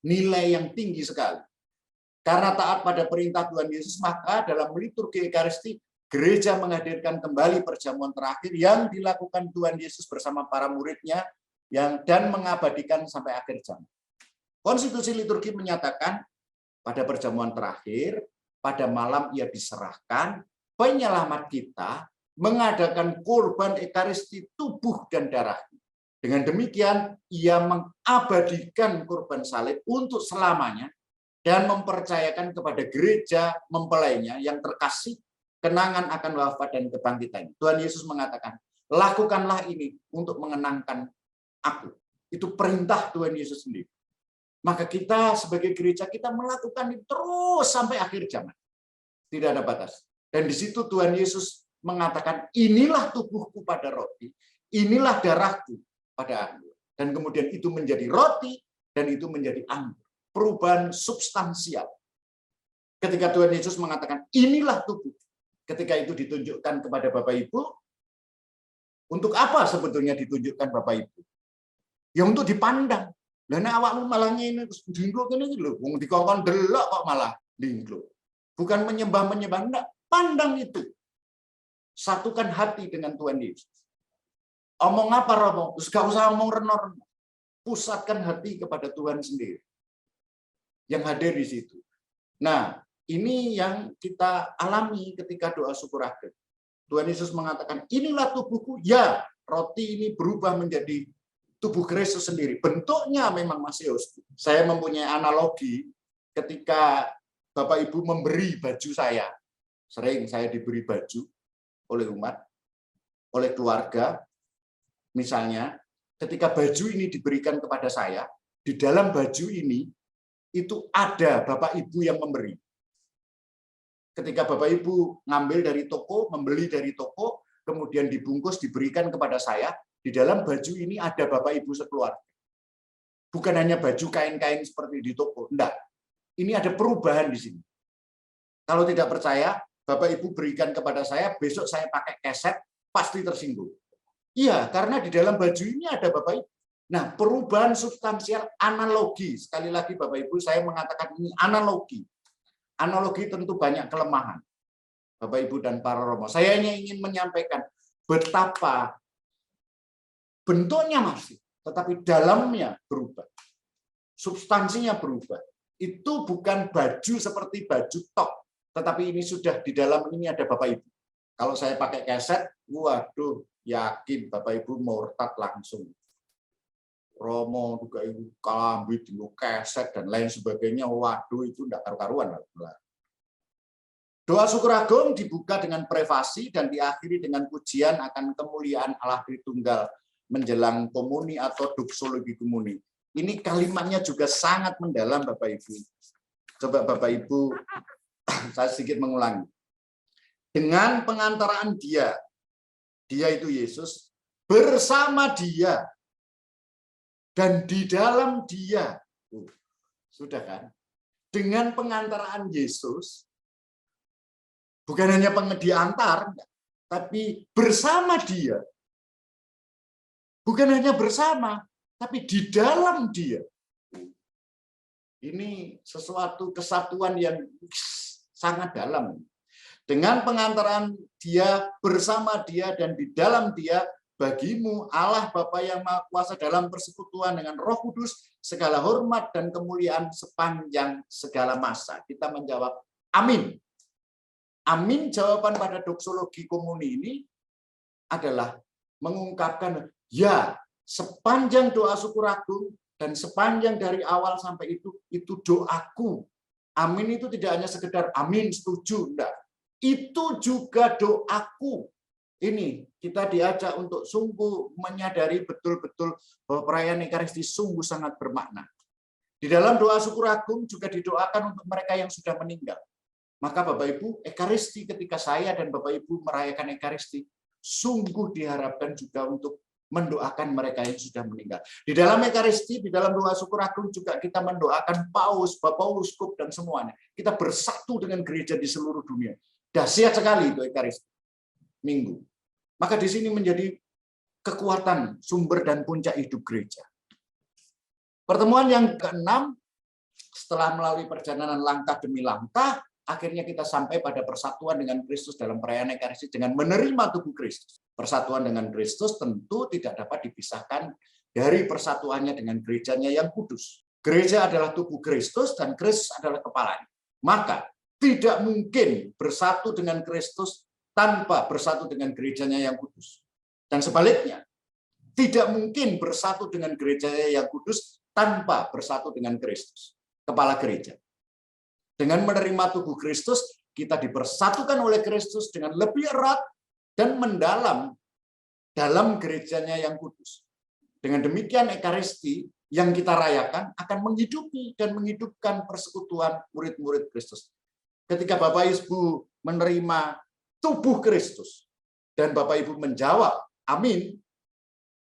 Speaker 1: Nilai yang tinggi sekali. Karena taat pada perintah Tuhan Yesus, maka dalam liturgi Ekaristi, gereja menghadirkan kembali perjamuan terakhir yang dilakukan Tuhan Yesus bersama para muridnya dan mengabadikan sampai akhir zaman. Konstitusi liturgi menyatakan pada perjamuan terakhir, pada malam ia diserahkan, penyelamat kita mengadakan korban Ekaristi tubuh dan darahnya. Dengan demikian, ia mengabadikan korban salib untuk selamanya dan mempercayakan kepada gereja mempelainya yang terkasih kenangan akan wafat dan kebangkitannya. Tuhan Yesus mengatakan, lakukanlah ini untuk mengenangkan aku. Itu perintah Tuhan Yesus sendiri. Maka kita sebagai gereja, kita melakukan itu terus sampai akhir zaman. Tidak ada batas. Dan di situ Tuhan Yesus mengatakan, inilah tubuhku pada roti, inilah darahku pada anggur. Dan kemudian itu menjadi roti, dan itu menjadi anggur. Perubahan substansial. Ketika Tuhan Yesus mengatakan, inilah tubuh. Ketika itu ditunjukkan kepada Bapak Ibu, untuk apa sebetulnya ditunjukkan Bapak Ibu? Ya untuk dipandang. Lah nek awakmu malah ngene dingkluk ngene iki lho, wong dikongkon delok kok malah dingkluk. Bukan menyembah-menyembah, enggak, pandang itu. Satukan hati dengan Tuhan Yesus. Omong apa, Romo? Terus gak usah omong renor. Pusatkan hati kepada Tuhan sendiri. Yang hadir di situ. Nah, ini yang kita alami ketika doa syukur akhir. Tuhan Yesus mengatakan, inilah tubuhku. Ya, roti ini berubah menjadi tubuh Kristus sendiri. Bentuknya memang masih hostia. Saya mempunyai analogi ketika Bapak Ibu memberi baju saya. Sering saya diberi baju oleh umat, oleh keluarga. Misalnya, ketika baju ini diberikan kepada saya, di dalam baju ini, itu ada Bapak Ibu yang memberi. Ketika Bapak Ibu ngambil dari toko, membeli dari toko, kemudian dibungkus, diberikan kepada saya, di dalam baju ini ada Bapak Ibu sekeluarga. Bukan hanya baju kain-kain seperti di toko, enggak. Ini ada perubahan di sini. Kalau tidak percaya, Bapak Ibu berikan kepada saya, besok saya pakai keset, pasti tersinggung. Iya, karena di dalam baju ini ada Bapak Ibu. Nah, perubahan substansial analogi. Sekali lagi Bapak Ibu, saya mengatakan ini analogi. Analogi tentu banyak kelemahan. Bapak Ibu dan para romo. Saya hanya ingin menyampaikan betapa bentuknya masih, tetapi dalamnya berubah. Substansinya berubah. Itu bukan baju seperti baju tok, tetapi ini sudah di dalam ini ada Bapak Ibu. Kalau saya pakai keset, waduh, yakin Bapak Ibu murtad langsung. Romo juga itu kalambi di keset dan lain sebagainya, waduh itu tidak karu-karuan. Doa syukur agung dibuka dengan privasi dan diakhiri dengan pujian akan kemuliaan Allah Tritunggal menjelang komuni atau doksologi komuni. Ini kalimatnya juga sangat mendalam Bapak Ibu. Coba Bapak Ibu, saya sedikit mengulangi. Dengan pengantaraan dia itu Yesus, bersama dia, dan di dalam dia. Sudah kan? Dengan pengantaraan Yesus, bukan hanya diantar, tapi bersama dia. Bukan hanya bersama, tapi di dalam dia. Ini sesuatu kesatuan yang sangat dalam. Dengan pengantaran dia, bersama dia, dan di dalam dia, bagimu Allah Bapa yang Maha Kuasa dalam persekutuan dengan Roh Kudus, segala hormat dan kemuliaan sepanjang segala masa. Kita menjawab, amin. Amin, jawaban pada doksologi komuni ini adalah mengungkapkan, ya, sepanjang doa syukur agung dan sepanjang dari awal sampai itu doaku. Amin itu tidak hanya sekedar amin, setuju, enggak. Itu juga doaku. Ini kita diajak untuk sungguh menyadari betul-betul bahwa perayaan Ekaristi sungguh sangat bermakna. Di dalam doa syukur agung juga didoakan untuk mereka yang sudah meninggal. Maka Bapak Ibu, Ekaristi ketika saya dan Bapak Ibu merayakan Ekaristi, sungguh diharapkan juga untuk mendoakan mereka yang sudah meninggal. Di dalam Ekaristi, di dalam doa syukur agung juga kita mendoakan Paus, Bapak Uskup, dan semuanya. Kita bersatu dengan gereja di seluruh dunia. Dahsyat sekali itu Ekaristi Minggu. Maka di sini menjadi kekuatan sumber dan puncak hidup gereja. Pertemuan yang ke-6, setelah melalui perjalanan langkah demi langkah, akhirnya kita sampai pada persatuan dengan Kristus dalam perayaan Ekaristi dengan menerima tubuh Kristus. Persatuan dengan Kristus tentu tidak dapat dipisahkan dari persatuannya dengan gerejanya yang kudus. Gereja adalah tubuh Kristus dan Kristus adalah kepalanya. Maka tidak mungkin bersatu dengan Kristus tanpa bersatu dengan gerejanya yang kudus. Dan sebaliknya, tidak mungkin bersatu dengan gerejanya yang kudus tanpa bersatu dengan Kristus, kepala gereja. Dengan menerima tubuh Kristus, kita dipersatukan oleh Kristus dengan lebih erat dan mendalam dalam gerejanya yang kudus. Dengan demikian Ekaristi yang kita rayakan akan menghidupi dan menghidupkan persekutuan murid-murid Kristus. Ketika Bapak Ibu menerima tubuh Kristus dan Bapak Ibu menjawab, amin,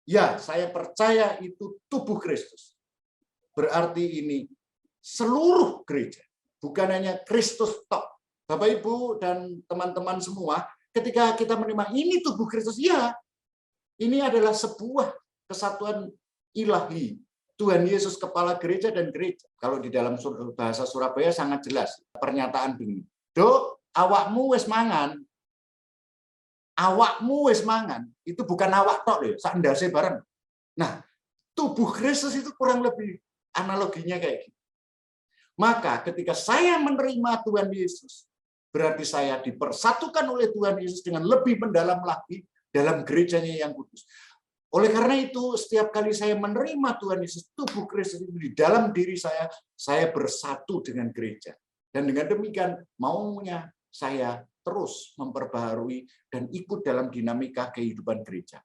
Speaker 1: ya saya percaya itu tubuh Kristus. Berarti ini seluruh gereja, bukan hanya Kristus tok. Bapak Ibu dan teman-teman semua, ketika kita menerima ini tubuh Kristus, ya ini adalah sebuah kesatuan ilahi. Tuhan Yesus kepala gereja dan gereja. Kalau di dalam bahasa Surabaya sangat jelas pernyataan begini. Dok, awakmu wis mangan. awakmu wis mangan, itu bukan awak tok lho, sak ndase bareng. Nah, tubuh Kristus itu kurang lebih analoginya kayak gitu. Maka ketika saya menerima Tuhan Yesus, berarti saya dipersatukan oleh Tuhan Yesus dengan lebih mendalam lagi dalam gerejanya yang kudus. Oleh karena itu, setiap kali saya menerima Tuhan Yesus, tubuh Kristus itu di dalam diri saya bersatu dengan gereja. Dan dengan demikian, maunya saya terus memperbaharui dan ikut dalam dinamika kehidupan gereja.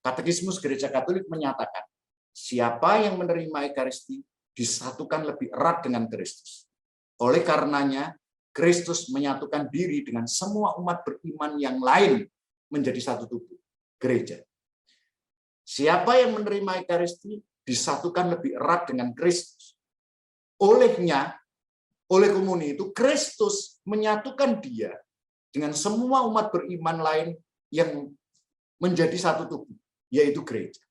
Speaker 1: Katekismus Gereja Katolik menyatakan, siapa yang menerima Ekaristi disatukan lebih erat dengan Kristus. Oleh karenanya, Kristus menyatukan diri dengan semua umat beriman yang lain menjadi satu tubuh, gereja. Siapa yang menerima Ekaristi disatukan lebih erat dengan Kristus. Olehnya, oleh komuni itu, Kristus menyatukan dia dengan semua umat beriman lain yang menjadi satu tubuh, yaitu gereja.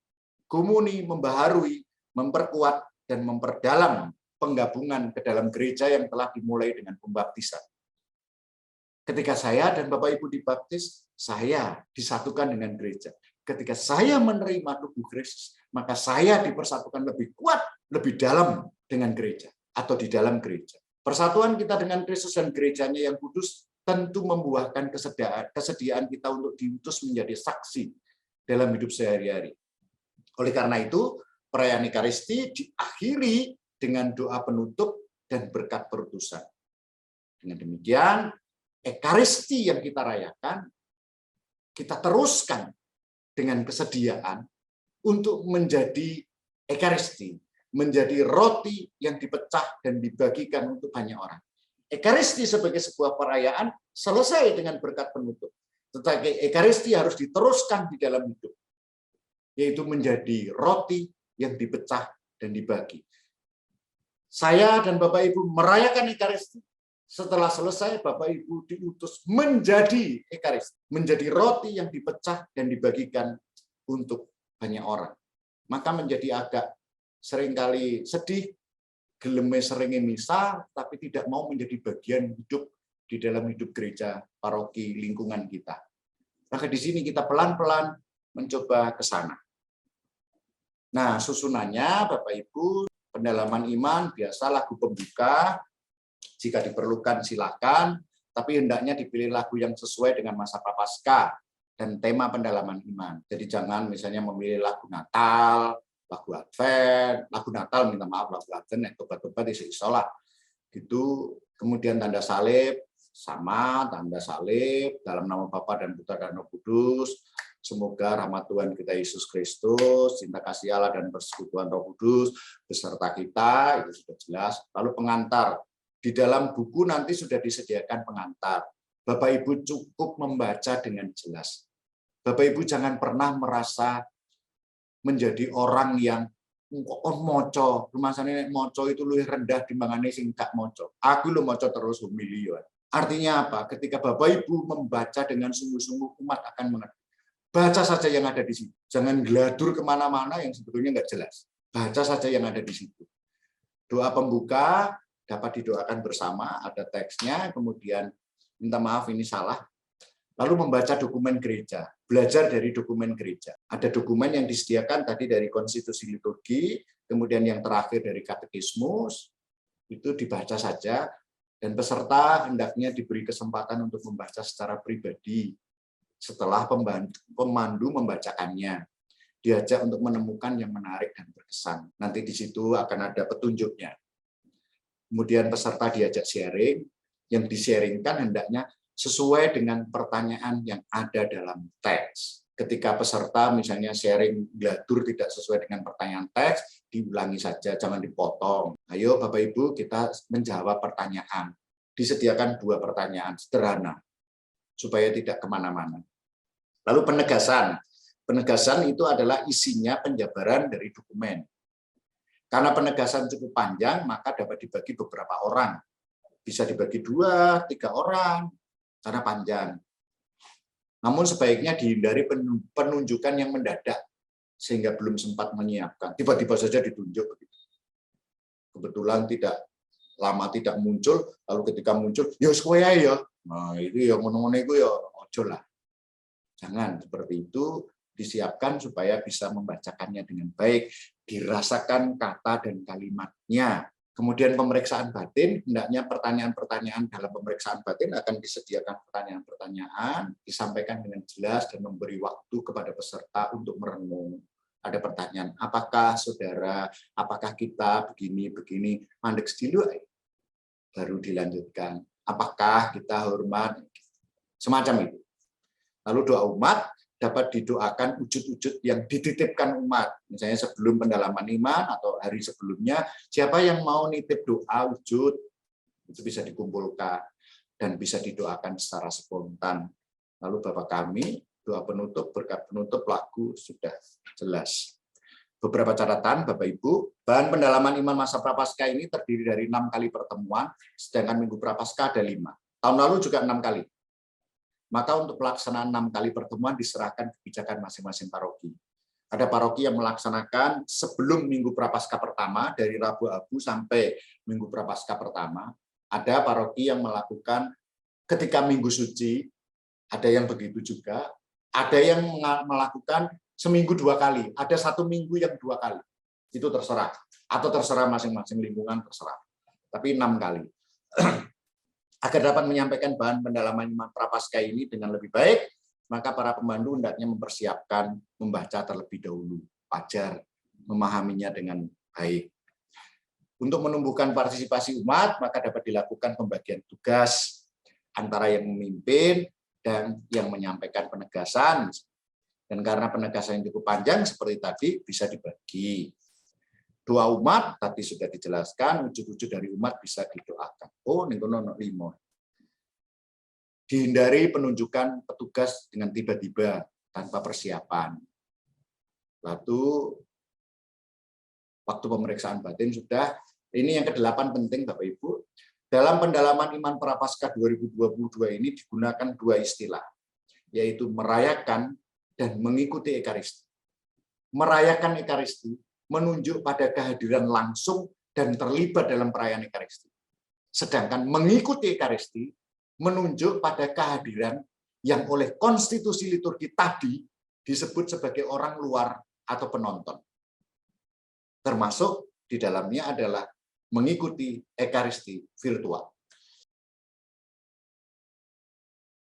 Speaker 1: Komuni membaharui, memperkuat, dan memperdalam penggabungan ke dalam gereja yang telah dimulai dengan pembaptisan. Ketika saya dan Bapak Ibu dibaptis, saya disatukan dengan gereja. Ketika saya menerima tubuh Kristus, maka saya dipersatukan lebih kuat, lebih dalam dengan gereja atau di dalam gereja. Persatuan kita dengan Kristus dan gerejanya yang kudus tentu membuahkan kesediaan kita untuk diutus menjadi saksi dalam hidup sehari-hari. Oleh karena itu, perayaan Ekaristi diakhiri dengan doa penutup dan berkat perutusan. Dengan demikian, Ekaristi yang kita rayakan, kita teruskan dengan kesediaan untuk menjadi Ekaristi, menjadi roti yang dipecah dan dibagikan untuk banyak orang. Ekaristi sebagai sebuah perayaan selesai dengan berkat penutup. Tetapi Ekaristi harus diteruskan di dalam hidup, yaitu menjadi roti yang dipecah dan dibagi. Saya dan Bapak Ibu merayakan Ekaristi. Setelah selesai, Bapak Ibu diutus menjadi Ekaristi, menjadi roti yang dipecah dan dibagikan untuk banyak orang. Maka menjadi agak seringkali sedih, geleme seringe misa, tapi tidak mau menjadi bagian hidup di dalam hidup gereja, paroki, lingkungan kita. Maka di sini kita pelan-pelan mencoba ke sana. Nah, susunannya Bapak Ibu, pendalaman iman, biasa lagu pembuka, jika diperlukan silakan, tapi hendaknya dipilih lagu yang sesuai dengan masa Prapaskah dan tema pendalaman iman. Jadi jangan misalnya memilih lagu Natal, lagu Advent, lagu Natal minta maaf, lagu Advent tobat-tobat isolah. Gitu. Kemudian tanda salib sama tanda salib dalam nama Bapa dan Putra dan Roh Kudus. Semoga rahmat Tuhan kita Yesus Kristus, cinta kasih Allah dan persekutuan Roh Kudus beserta kita, itu sudah jelas. Lalu pengantar. Di dalam buku nanti sudah disediakan pengantar. Bapak Ibu cukup membaca dengan jelas. Bapak Ibu jangan pernah merasa menjadi orang yang moco. Rumasane moco itu lebih rendah timbangane sing gak moco. Aku lo moco terus humili. Artinya apa? Ketika Bapak Ibu membaca dengan sungguh-sungguh, umat akan mengerti. Baca saja yang ada di situ. Jangan geladur kemana-mana yang sebetulnya nggak jelas. Baca saja yang ada di situ. Doa pembuka dapat didoakan bersama, ada teksnya, kemudian minta maaf ini salah. Lalu membaca dokumen gereja, belajar dari dokumen gereja. Ada dokumen yang disediakan tadi dari konstitusi liturgi, kemudian yang terakhir dari katekismus, itu dibaca saja, dan peserta hendaknya diberi kesempatan untuk membaca secara pribadi setelah pemandu membacakannya. Diajak untuk menemukan yang menarik dan berkesan. Nanti di situ akan ada petunjuknya. Kemudian peserta diajak sharing, yang di-sharingkan hendaknya sesuai dengan pertanyaan yang ada dalam teks. Ketika peserta misalnya sharing gladur tidak sesuai dengan pertanyaan teks, diulangi saja, jangan dipotong. Ayo Bapak Ibu kita menjawab pertanyaan. Disediakan 2 pertanyaan sederhana, supaya tidak kemana-mana. Lalu penegasan. Penegasan itu adalah isinya penjabaran dari dokumen. Karena penegasan cukup panjang, maka dapat dibagi beberapa orang. Bisa dibagi 2, 3 orang, karena panjang. Namun sebaiknya dihindari penunjukan yang mendadak, sehingga belum sempat menyiapkan. Tiba-tiba saja ditunjuk. Kebetulan lama tidak muncul, lalu ketika muncul, ya sesuai ya. Nah, itu yang ngono-ngono itu ya ojo lah. Jangan seperti itu, disiapkan supaya bisa membacakannya dengan baik, dirasakan kata dan kalimatnya. Kemudian pemeriksaan batin, hendaknya pertanyaan-pertanyaan dalam pemeriksaan batin akan disediakan pertanyaan-pertanyaan, disampaikan dengan jelas dan memberi waktu kepada peserta untuk merenung. Ada pertanyaan, apakah saudara, apakah kita begini, mandek dulu, baru dilanjutkan. Apakah kita hormat, semacam itu. Lalu doa umat dapat didoakan wujud-wujud yang dititipkan umat. Misalnya sebelum pendalaman iman atau hari sebelumnya, siapa yang mau nitip doa wujud, itu bisa dikumpulkan dan bisa didoakan secara spontan. Lalu Bapak kami, doa penutup, berkat penutup lagu sudah jelas. Beberapa catatan, Bapak Ibu, bahan pendalaman iman masa Prapaskah ini terdiri dari 6 kali pertemuan, sedangkan Minggu Prapaskah ada 5. Tahun lalu juga 6 kali. Maka untuk pelaksanaan 6 kali pertemuan diserahkan kebijakan masing-masing paroki. Ada paroki yang melaksanakan sebelum Minggu Prapaskah pertama, dari Rabu Abu sampai Minggu Prapaskah pertama. Ada paroki yang melakukan ketika Minggu Suci, ada yang begitu juga. Ada yang melakukan seminggu 2 kali, ada 1 minggu yang 2 kali. Itu terserah. Atau terserah masing-masing lingkungan, terserah. Tapi 6 kali. Agar dapat menyampaikan bahan pendalaman iman Prapaskah ini dengan lebih baik, maka para pemandu hendaknya mempersiapkan membaca terlebih dahulu, ajar memahaminya dengan baik. Untuk menumbuhkan partisipasi umat, maka dapat dilakukan pembagian tugas antara yang memimpin dan yang menyampaikan penegasan. Dan karena penegasan yang cukup panjang seperti tadi, bisa dibagi. Doa umat tadi sudah dijelaskan, wujud-wujud dari umat bisa didoakan. Oh, ningkono 5. Dihindari penunjukan petugas dengan tiba-tiba tanpa persiapan. Lalu waktu pemeriksaan batin sudah. Ini yang ke-8 penting Bapak Ibu. Dalam pendalaman iman Prapaskah 2022 ini digunakan 2 istilah, yaitu merayakan dan mengikuti Ekaristi. Merayakan Ekaristi menunjuk pada kehadiran langsung dan terlibat dalam perayaan Ekaristi. Sedangkan mengikuti Ekaristi menunjuk pada kehadiran yang oleh konstitusi liturgi tadi disebut sebagai orang luar atau penonton. Termasuk di dalamnya adalah mengikuti Ekaristi virtual.